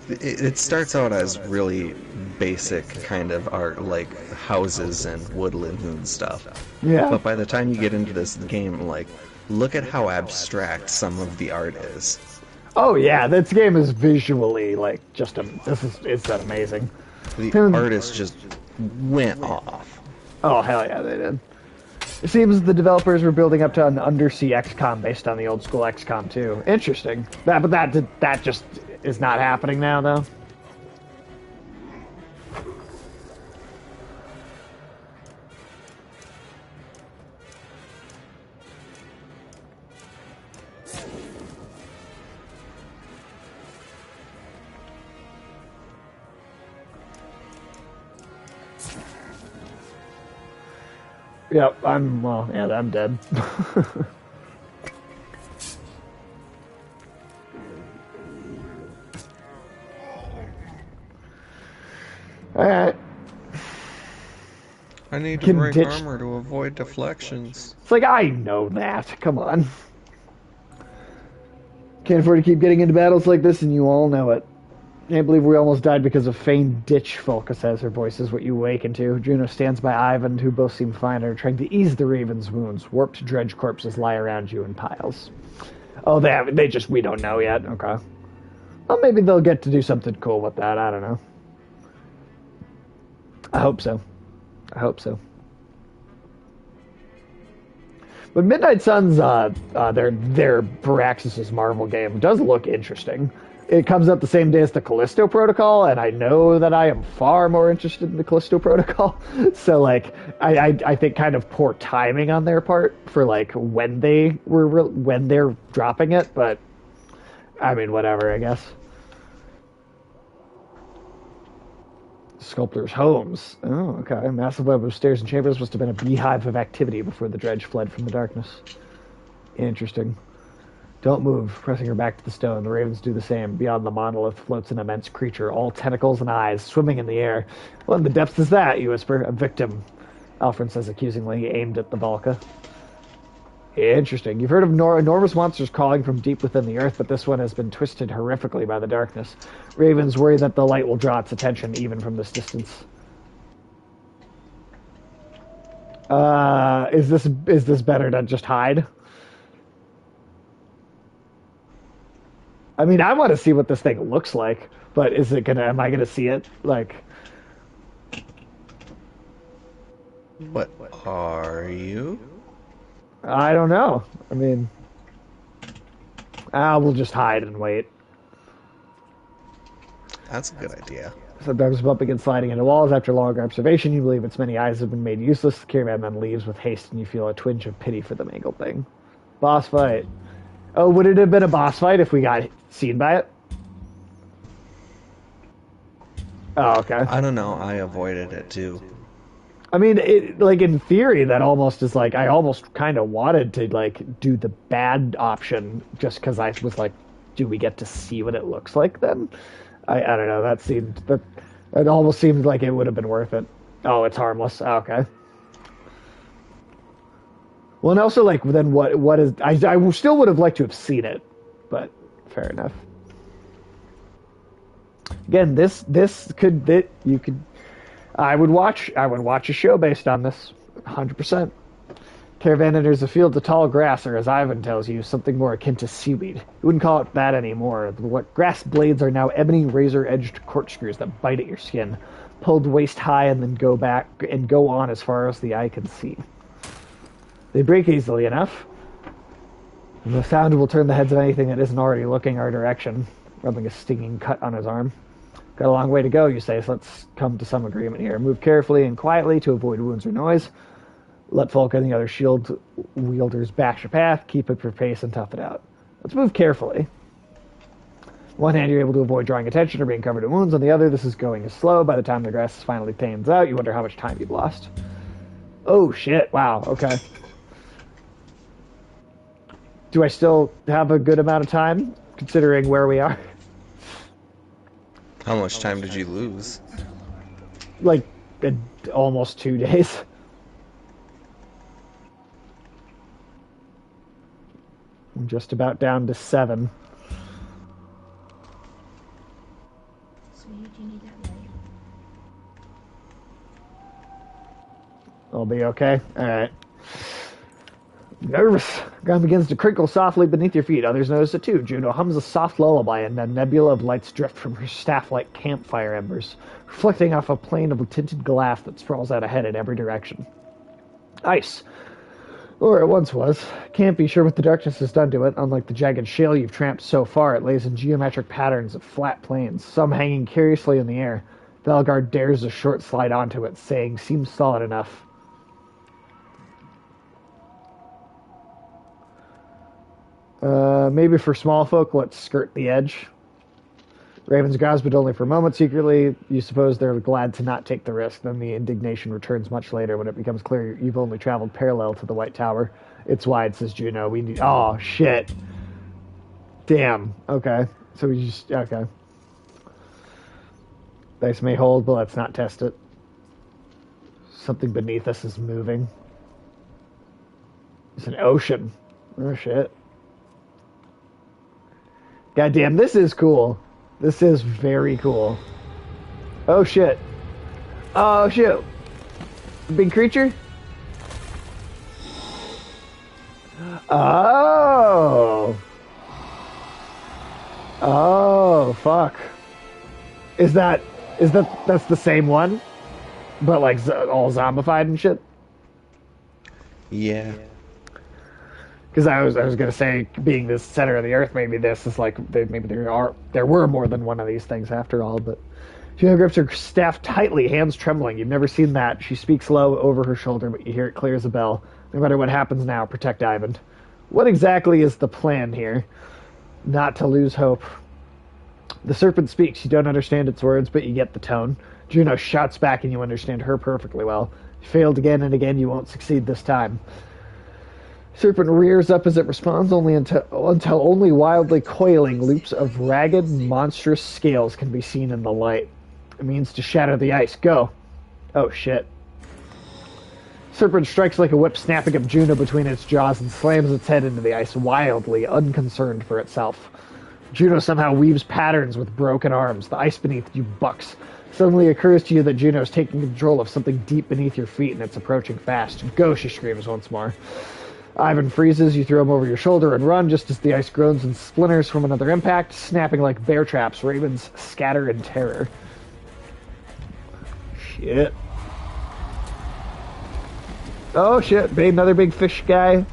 it starts out as really basic kind of art, like houses and woodland and stuff. Yeah. But by the time you get into this game, like, look at how abstract some of the art is. Oh yeah, this game is visually like just it's amazing. The artist just went off. Oh hell yeah, they did. It seems the developers were building up to an undersea XCOM based on the old school XCOM 2. Interesting. That just is not happening now, though. Yep, I'm dead. Alright. I need to break armor to avoid deflections. It's like, I know that. Come on. Can't afford to keep getting into battles like this, and you all know it. Can't believe we almost died because of feigned ditch, Folka says. Her voice is what you awaken to. Juno stands by Ivan, who both seem fine, are trying to ease the Raven's wounds. Warped dredge corpses lie around you in piles. Oh, we don't know yet. Okay. Well, maybe they'll get to do something cool with that. I don't know. I hope so. But Midnight Suns, their Firaxis' Marvel game does look interesting. it comes out the same day as the Callisto Protocol, and I know that I am far more interested in the Callisto Protocol. So, like, I think kind of poor timing on their part for like when they're dropping it, but I mean, whatever, I guess. Sculptors' homes. Oh, okay. A massive web of stairs and chambers must have been a beehive of activity before the dredge fled from the darkness. Interesting. Don't move, pressing her back to the stone. The ravens do the same. Beyond the monolith floats an immense creature, all tentacles and eyes, swimming in the air. What in the depths is that, you whisper? A victim, Alfred says accusingly, aimed at the Valka. Interesting. You've heard of enormous monsters crawling from deep within the earth, but this one has been twisted horrifically by the darkness. Ravens worry that the light will draw its attention even from this distance. Is this better to just hide? I mean, I want to see what this thing looks like, but am I gonna see it? Like, What are you? I don't know. I mean, we'll just hide and wait. That's a good idea. Sometimes bumping and sliding into walls. After long observation, you believe its many eyes have been made useless. The caravan then leaves with haste, and you feel a twinge of pity for the mangled thing. Boss fight. Oh, would it have been a boss fight if we got seen by it? Oh, okay. I don't know. I avoided it too. I mean, like in theory, that almost is like I almost kind of wanted to like do the bad option just because I was like, do we get to see what it looks like then? I don't know. It almost seemed like it would have been worth it. Oh, it's harmless. Oh, okay. Well, and also like then what is I still would have liked to have seen it, but fair enough. Again, you could. I would watch a show based on this, 100%. Caravan enters a field of tall grass, or as Ivan tells you, something more akin to seaweed. You wouldn't call it that anymore. What grass blades are now ebony razor-edged corkscrews that bite at your skin, pulled waist high and then go back and go on as far as the eye can see. They break easily enough. And the sound will turn the heads of anything that isn't already looking our direction, rubbing a stinging cut on his arm. Got a long way to go, you say, so let's come to some agreement here. Move carefully and quietly to avoid wounds or noise. Let Folk and the other shield wielders back your path, keep up your pace, and tough it out. Let's move carefully. One hand, you're able to avoid drawing attention or being covered in wounds. On the other, this is going as slow. By the time the grass finally thins out, you wonder how much time you've lost. Oh, shit. Wow. Okay. Do I still have a good amount of time, considering where we are? How much time did you lose? Like, almost 2 days. I'm just about down to 7. I'll be okay. Alright. Nervous. Ground begins to crinkle softly beneath your feet. Others notice it too. Juno hums a soft lullaby, and a nebula of lights drift from her staff-like campfire embers, reflecting off a plane of tinted glass that sprawls out ahead in every direction. Ice. Or it once was. Can't be sure what the darkness has done to it. Unlike the jagged shale you've tramped so far, it lays in geometric patterns of flat plains, some hanging curiously in the air. Valgard dares a short slide onto it, saying, "Seems solid enough." Maybe for small folk, let's skirt the edge. Ravens grasp but only for a moment. Secretly, you suppose they're glad to not take the risk. Then the indignation returns much later when it becomes clear you've only traveled parallel to the White Tower. It's wide, says Juno. We need... Oh, shit. Damn. Okay. So we just... Okay. Dice may hold, but let's not test it. Something beneath us is moving. It's an ocean. Oh, shit. Goddamn, this is cool. This is very cool. Oh, shit. Oh, shit. Big creature? Oh. Oh, fuck. That's the same one? But, like, all zombified and shit? Yeah. Because I was gonna say, being the center of the earth, maybe this is like maybe there were more than one of these things after all. But Juno grips her staff tightly, hands trembling. You've never seen that. She speaks low over her shoulder, but you hear it clear as a bell. No matter what happens now, protect Ivan. What exactly is the plan here? Not to lose hope. The serpent speaks. You don't understand its words, but you get the tone. Juno shouts back, and you understand her perfectly well. You failed again and again. You won't succeed this time. Serpent rears up as it responds, until only wildly coiling loops of ragged, monstrous scales can be seen in the light. It means to shatter the ice. Go. Oh, shit. Serpent strikes like a whip, snapping up Juno between its jaws and slams its head into the ice, wildly, unconcerned for itself. Juno somehow weaves patterns with broken arms. The ice beneath you bucks. Suddenly occurs to you that Juno is taking control of something deep beneath your feet, and it's approaching fast. Go, she screams once more. Ivan freezes. You throw him over your shoulder and run just as the ice groans and splinters from another impact. Snapping like bear traps, ravens scatter in terror. Shit. Oh shit, another big fish guy.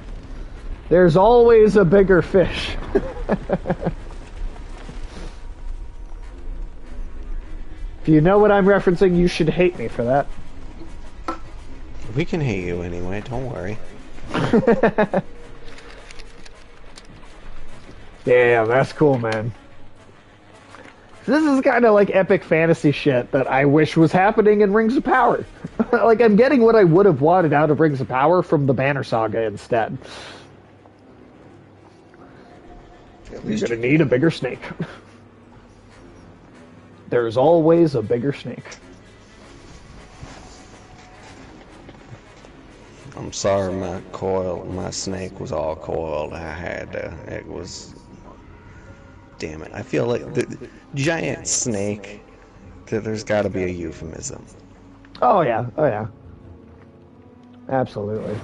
There's always a bigger fish. If you know what I'm referencing, you should hate me for that. We can hate you anyway, don't worry. Damn, that's cool, man. This is kind of like epic fantasy shit that I wish was happening in Rings of Power. Like, I'm getting what I would have wanted out of Rings of Power from the Banner Saga instead. You're gonna need a bigger snake. There's always a bigger snake. I'm sorry, my snake was all coiled. It was. Damn it! I feel like the giant snake. There's got to be a euphemism. Oh yeah, absolutely.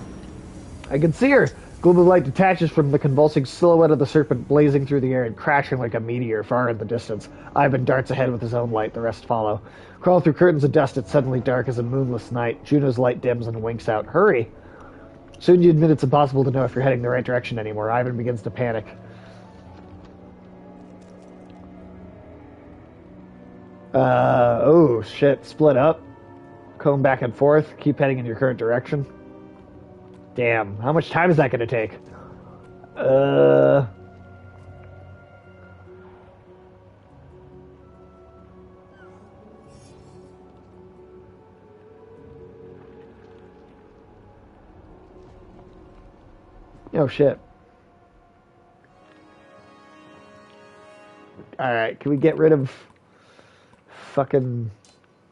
I can see her. Globe of light detaches from the convulsing silhouette of the serpent, blazing through the air and crashing like a meteor far in the distance. Ivan darts ahead with his own light. The rest follow. Crawl through curtains of dust. It's suddenly dark as a moonless night. Juno's light dims and winks out. Hurry! Soon you admit it's impossible to know if you're heading the right direction anymore. Ivan begins to panic. Oh shit, split up. Comb back and forth. Keep heading in your current direction. Damn, how much time is that going to take? Oh shit. Alright, can we get rid of fucking...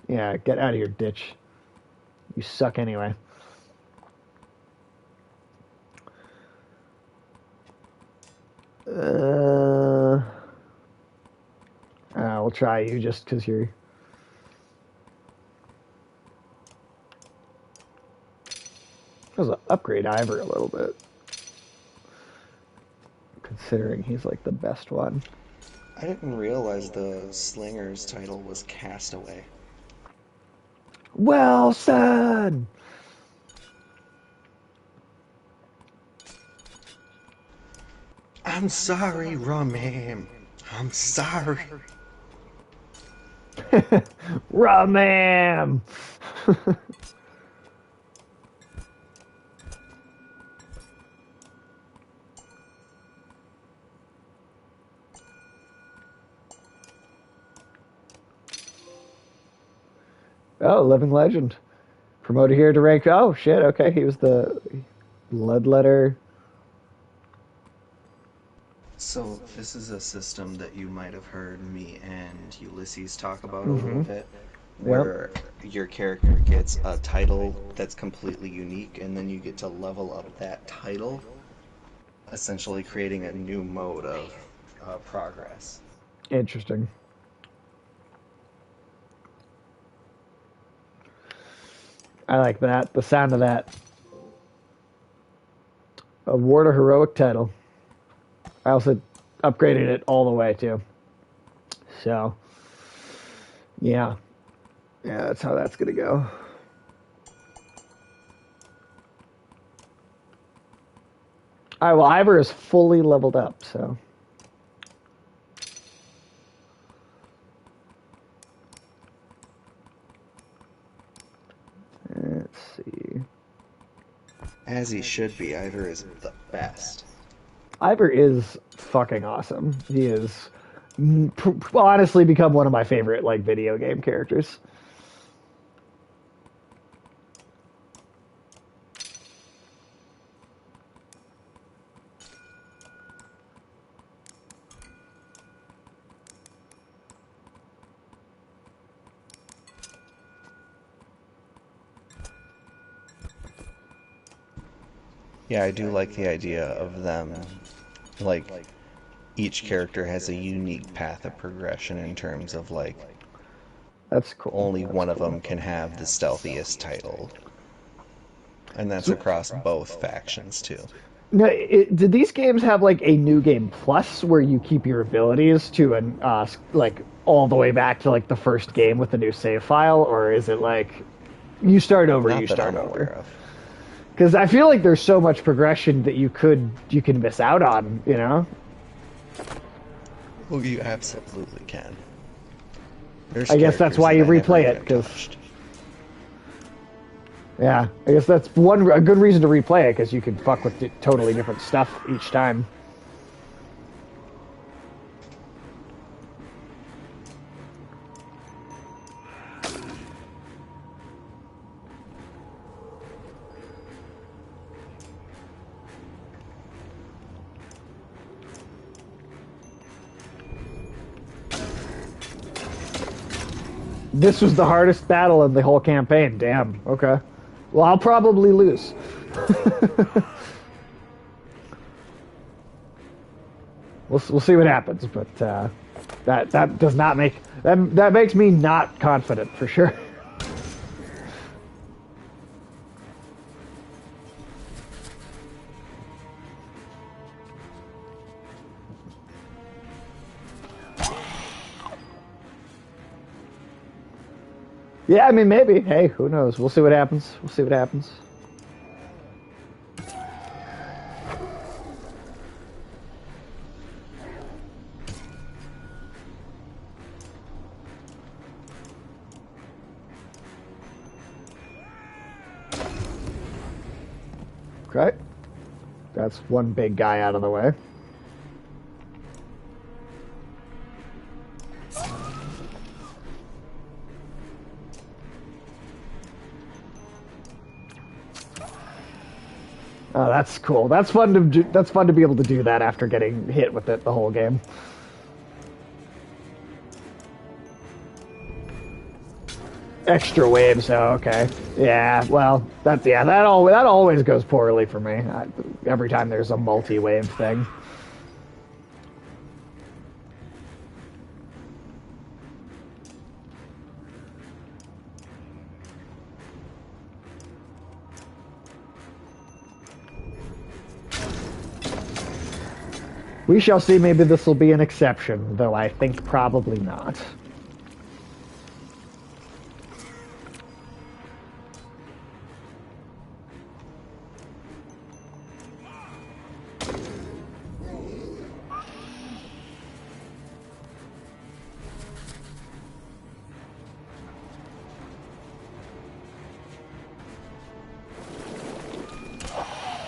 Yeah, get out of here, ditch. You suck anyway. We'll try you just because you're... I'll upgrade Ivor a little bit. Considering he's like the best one. I didn't realize the Slinger's title was Castaway. Well, son! I'm sorry, Rumham. I'm sorry. Rumham! Oh, living legend. Promoted here to rank... Oh, shit, okay. He was the bloodletter. So, this is a system that you might have heard me and Ulysses talk about a little bit, where your character gets a title that's completely unique, and then you get to level up that title, essentially creating a new mode of progress. Interesting. I like that. The sound of that. Award a heroic title. I also upgraded it all the way, too. So, yeah. Yeah, that's how that's going to go. All right, well, Ivor is fully leveled up, so. Let's see. As he should be, Ivor is the best. Ivor is fucking awesome. He is honestly become one of my favorite like video game characters. Yeah, I do like the idea of them, like, each character has a unique path of progression in terms of, like, That's cool. only That's one of cool. them can have the stealthiest title. And that's across both factions, too. Now, did these games have like a new game plus where you keep your abilities to an like all the way back to like the first game with the new save file, or is it like you start over, Not you that start I'm over? aware of. Because I feel like there's so much progression that you can miss out on, you know? Oh, you absolutely can. There's I guess that's characters why that you I never replay it, even 'cause- touched. Yeah, I guess that's a good reason to replay it because you can fuck with totally different stuff each time. This was the hardest battle in the whole campaign. Damn. Okay. Well, I'll probably lose. We'll see what happens, but that does not make that makes me not confident for sure. Yeah, I mean maybe. Hey, who knows? We'll see what happens. We'll see what happens. Okay. That's one big guy out of the way. Oh, that's cool. That's fun to that's fun to be able to do that after getting hit with it the whole game. Extra waves. Oh, okay. Yeah. Well, that always goes poorly for me. Every time there's a multi-wave thing. We shall see. Maybe this will be an exception, though I think probably not.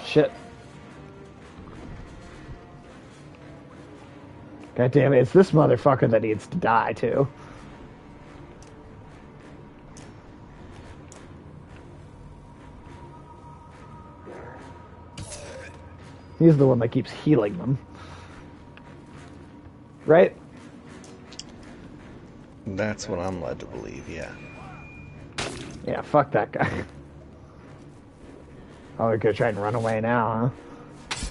Shit. God damn it, it's this motherfucker that needs to die, too. He's the one that keeps healing them. Right? That's what I'm led to believe, yeah. Yeah, fuck that guy. Oh, we're gonna try and run away now, huh?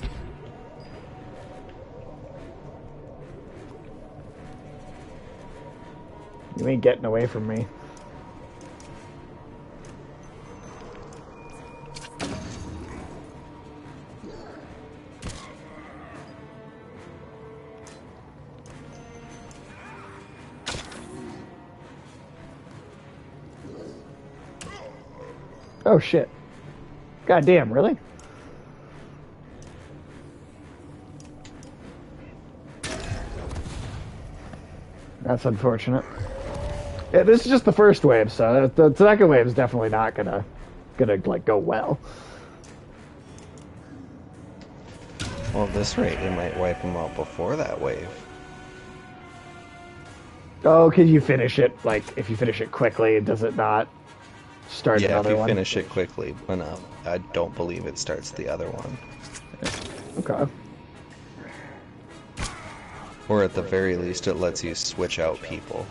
You ain't getting away from me. Oh shit. God damn, really? That's unfortunate. Yeah, this is just the first wave, so the second wave is definitely not gonna like go well. Well, at this rate, it might wipe them out before that wave. Oh, can you finish it? Like, if you finish it quickly, does it not start Yeah, if another you one? finish it quickly enough, I don't believe it starts the other one. Okay. Or at the very least, it lets you switch out people.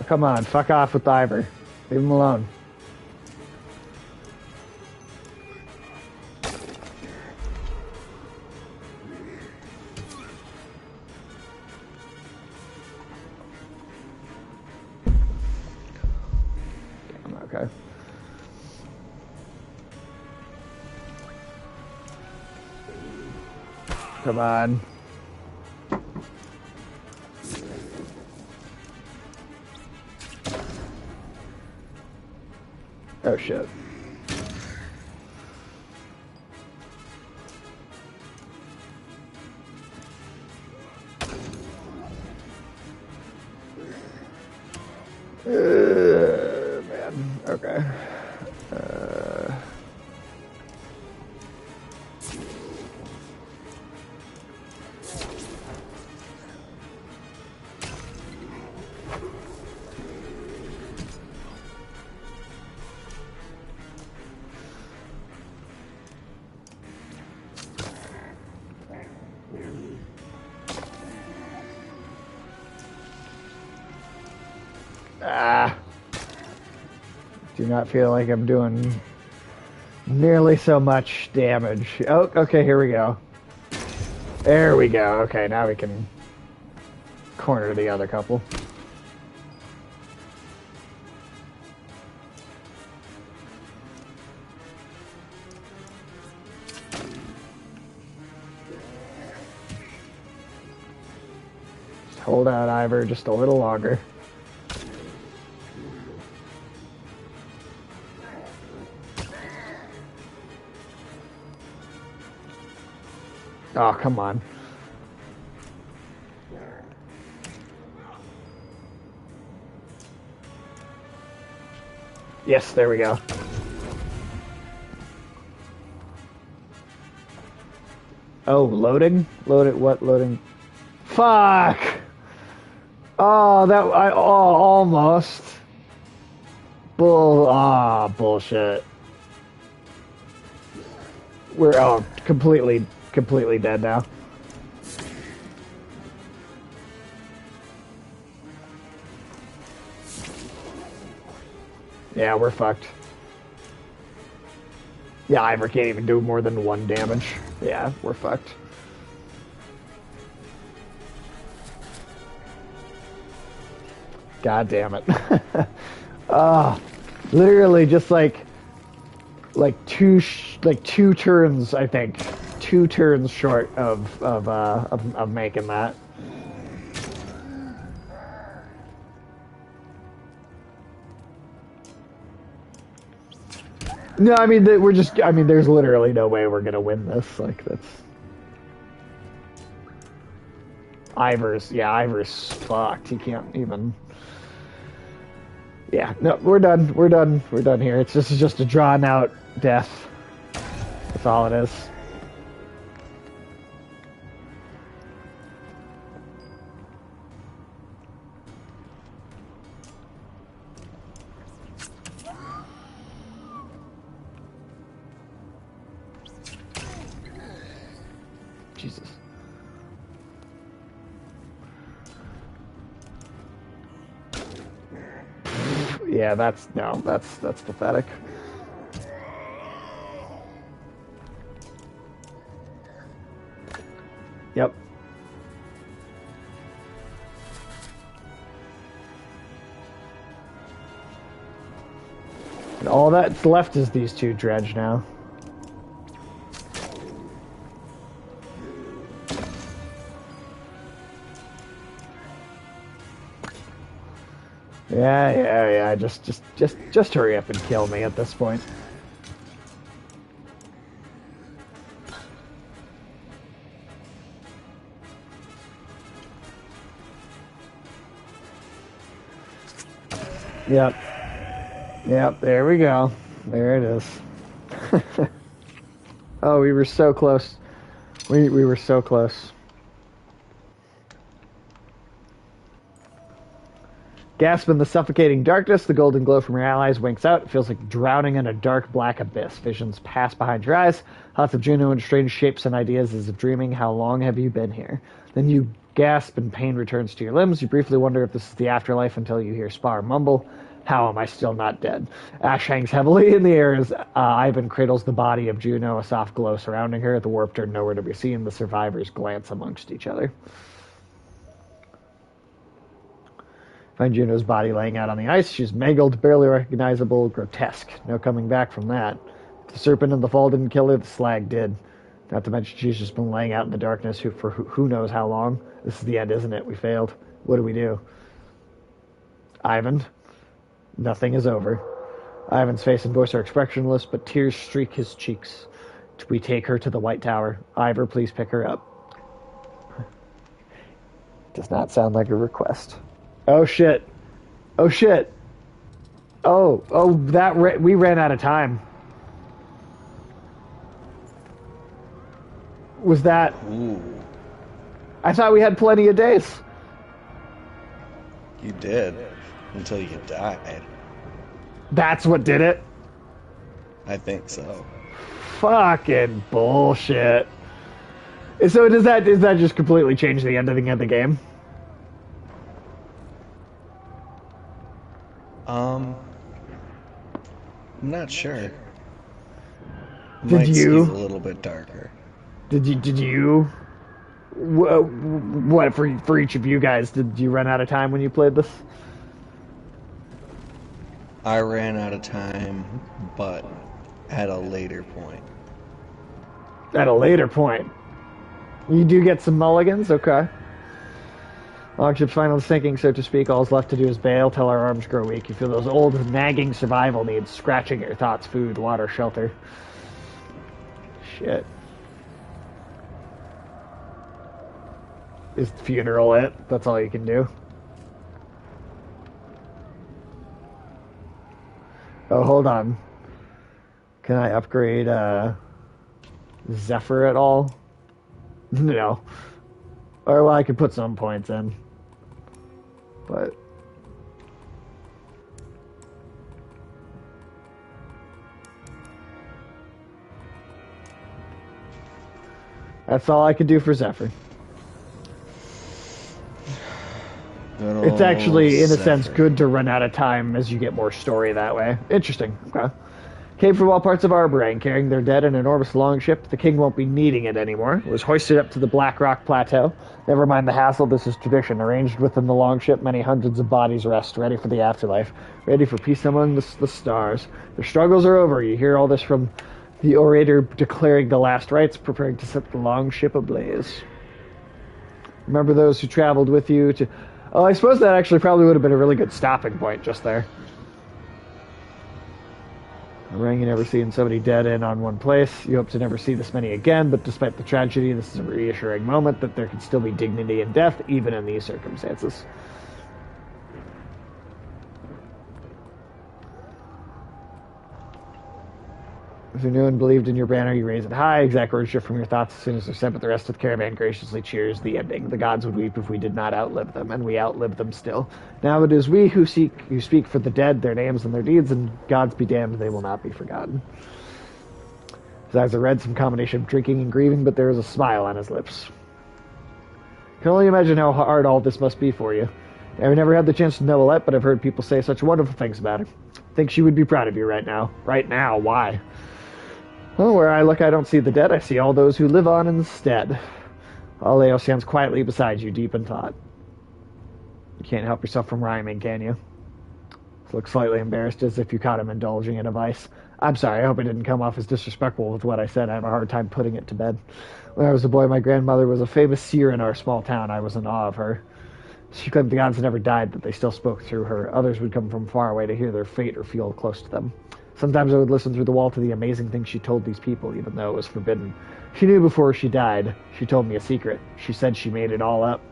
Come on, fuck off with Ivor. Leave him alone. Okay. Come on. Oh shit. Man. Okay. Ah. Do not feel like I'm doing nearly so much damage. Oh, okay, here we go. There we go. Okay, now we can corner the other couple. Just hold out, Ivor, just a little longer. Oh, come on. Yes, there we go. Oh, loading? Loaded what? Loading? Fuck! Oh, almost. Bullshit. We're, completely dead now. Yeah, we're fucked. Yeah, Ivor can't even do more than 1 damage. Yeah, we're fucked. God damn it. Literally just like two turns, I think. 2 turns short of making that. No, I mean, there's literally no way we're gonna win this. Like, that's... Ivor's fucked. He can't even... Yeah, no, we're done. We're done here. It's just a drawn out death. That's all it is. Jesus. Yeah, that's pathetic. Yep. And all that's left is these 2 dredge now. Yeah. Just hurry up and kill me at this point. Yep. Yep, there we go. There it is. Oh, we were so close. We were so close. Gasp in the suffocating darkness, the golden glow from your allies winks out. It feels like drowning in a dark black abyss. Visions pass behind your eyes. Thoughts of Juno in strange shapes and ideas as if dreaming. How long have you been here? Then you gasp and pain returns to your limbs. You briefly wonder if this is the afterlife until you hear Spar mumble, "How am I still not dead?" Ash hangs heavily in the air as Ivan cradles the body of Juno, a soft glow surrounding her. The warped are nowhere to be seen. The survivors glance amongst each other. Find Juno's body laying out on the ice. She's mangled, barely recognizable, grotesque. No coming back from that. If the serpent in the fall didn't kill her, the slag did. Not to mention she's just been laying out in the darkness for who knows how long. This is the end, isn't it? We failed. What do we do? Ivan? Nothing is over. Ivan's face and voice are expressionless, but tears streak his cheeks. We take her to the White Tower. Ivor, please pick her up. Does not sound like a request. Oh shit. Oh shit. Oh, we ran out of time. Was that... Ooh, I thought we had plenty of days. you did. Until you died. That's what did it? I think so. Fucking bullshit. So does that just completely change the ending of the game? I'm not sure. Did Might you? skew a little bit darker. Did you? What for each of you guys? Did you run out of time when you played this? I ran out of time, but at a later point. At a later point. You do get some mulligans, okay. Longship's finally sinking, so to speak. All's left to do is bail till our arms grow weak. You feel those old, nagging survival needs scratching at your thoughts: food, water, shelter. Shit. Is the funeral it? That's all you can do? Oh, hold on. Can I upgrade, Zephyr at all? No. Or, well, I could put some points in. But... that's all I could do for Zephyr. It's actually, in a sense, good to run out of time as you get more story that way. Interesting. Okay. Came from all parts of Arborang, carrying their dead in an enormous longship. The king won't be needing it anymore. It was hoisted up to the Black Rock Plateau. Never mind the hassle, this is tradition. Arranged within the longship, many hundreds of bodies rest, ready for the afterlife, ready for peace among the stars. Their struggles are over. You hear all this from the orator declaring the last rites, preparing to set the longship ablaze. Remember those who traveled with you to... oh, I suppose that actually probably would have been a really good stopping point just there. Rang you never seen so many dead in on one place. You hope to never see this many again, but despite the tragedy, this is a reassuring moment that there can still be dignity in death, even in these circumstances. If you knew and believed in your banner, you raise it high. Exact words shift from your thoughts as soon as they're said, but the rest of the caravan graciously cheers the ending. The gods would weep if we did not outlive them, and we outlive them still. Now it is we who speak for the dead, their names and their deeds, and gods be damned, they will not be forgotten. His eyes are red, some combination of drinking and grieving, but there is a smile on his lips. I can only imagine how hard all this must be for you. I've never had the chance to know Alette, but I've heard people say such wonderful things about her. I think she would be proud of you right now. Right now, why? Well, where I look, I don't see the dead. I see all those who live on instead. Aleo stands quietly beside you, deep in thought. You can't help yourself from rhyming, can you? He looks slightly embarrassed, as if you caught him indulging in a vice. I'm sorry, I hope it didn't come off as disrespectful with what I said. I have a hard time putting it to bed. When I was a boy, my grandmother was a famous seer in our small town. I was in awe of her. She claimed the gods never died, that they still spoke through her. Others would come from far away to hear their fate or feel close to them. Sometimes I would listen through the wall to the amazing things she told these people, even though it was forbidden. She knew before she died. She told me a secret. She said she made it all up.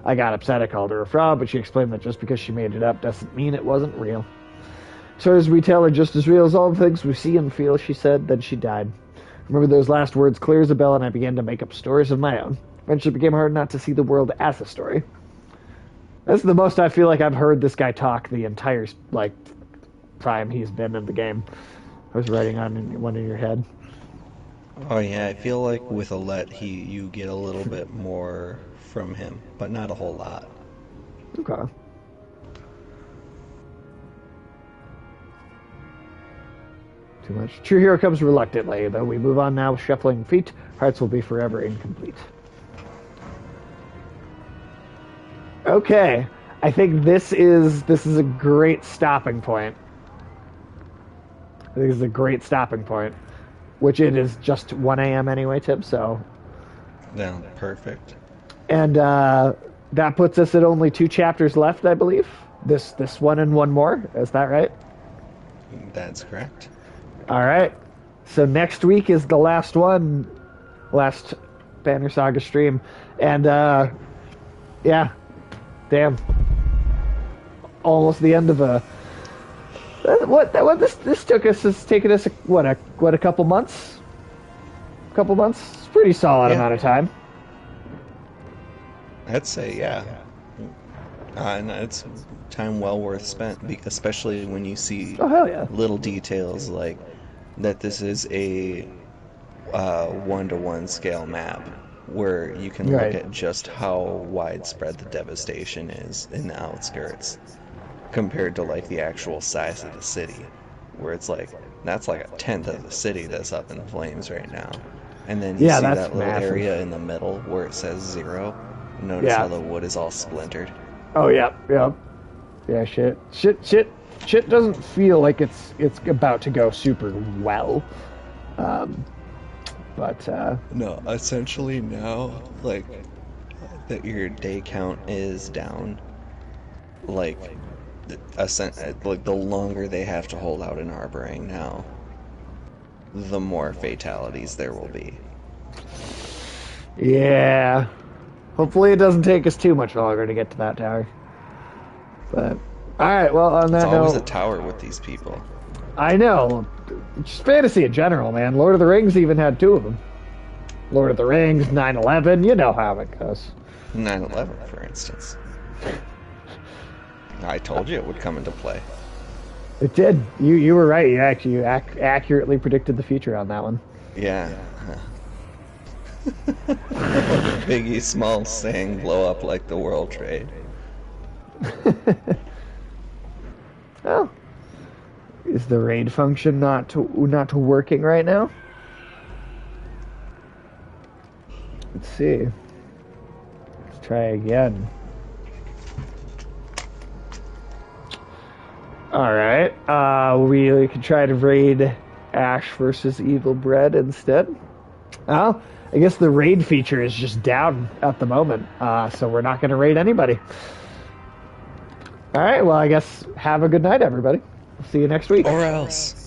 I got upset. I called her a fraud, but she explained that just because she made it up doesn't mean it wasn't real. Stories we tell are just as real as all the things we see and feel, she said. Then she died. Remember those last words clear as a bell, and I began to make up stories of my own. Eventually it became hard not to see the world as a story. That's the most I feel like I've heard this guy talk the entire, like, time he's been in the game. I was writing on one in your head. Oh yeah, I feel like with Alette, you get a little bit more from him, but not a whole lot. Okay. Too much. True hero comes reluctantly, though we move on now with shuffling feet. Hearts will be forever incomplete. Okay, I think this is a great stopping point. I think this is a great stopping point, which it is just 1 a.m. anyway, Tim. So, Yeah, perfect. and that puts us at only 2 chapters left, I believe. This one and one more. Is that right? That's correct. All right. So next week is the last one, last Banner Saga stream, and yeah, damn, almost the end of a. What this took us has taken us a couple months. Couple months. It's a pretty solid amount of time. I'd say, yeah. And it's time well worth spent, especially when you see Oh hell yeah. little details like that this is a 1-to-1 scale map where you can Right. look at just how widespread the devastation is in the outskirts compared to like the actual size of the city, where it's like that's like a tenth of the city that's up in flames right now. And then you Yeah, see that's that little massive. area in the middle where it says 0. Notice Yeah. how the wood is all splintered. Oh yeah, yeah, yeah. Shit doesn't feel like it's about to go super well. But No, essentially now, like, that your day count is down, like, like the longer they have to hold out in harboring now, the more fatalities there will be. yeah, hopefully it doesn't take us too much longer to get to that tower. But all right, well on It's that always a note, tower with these people. I know, just fantasy in general, man. Lord of the Rings even had 2 of them. Lord of the Rings, 9/11. You know how it goes. 9/11, for instance. I told you it would come into play. It did. You were right. You accurately predicted the future on that one. Yeah. Biggie Smalls saying blow up like the World Trade. Oh, is the raid function not working right now? Let's see. Let's try again. All right. We could try to raid Ash versus Evil Bread instead. Oh, I guess the raid feature is just down at the moment, so we're not going to raid anybody. All right. Well, I guess have a good night, everybody. See you next week. Or else.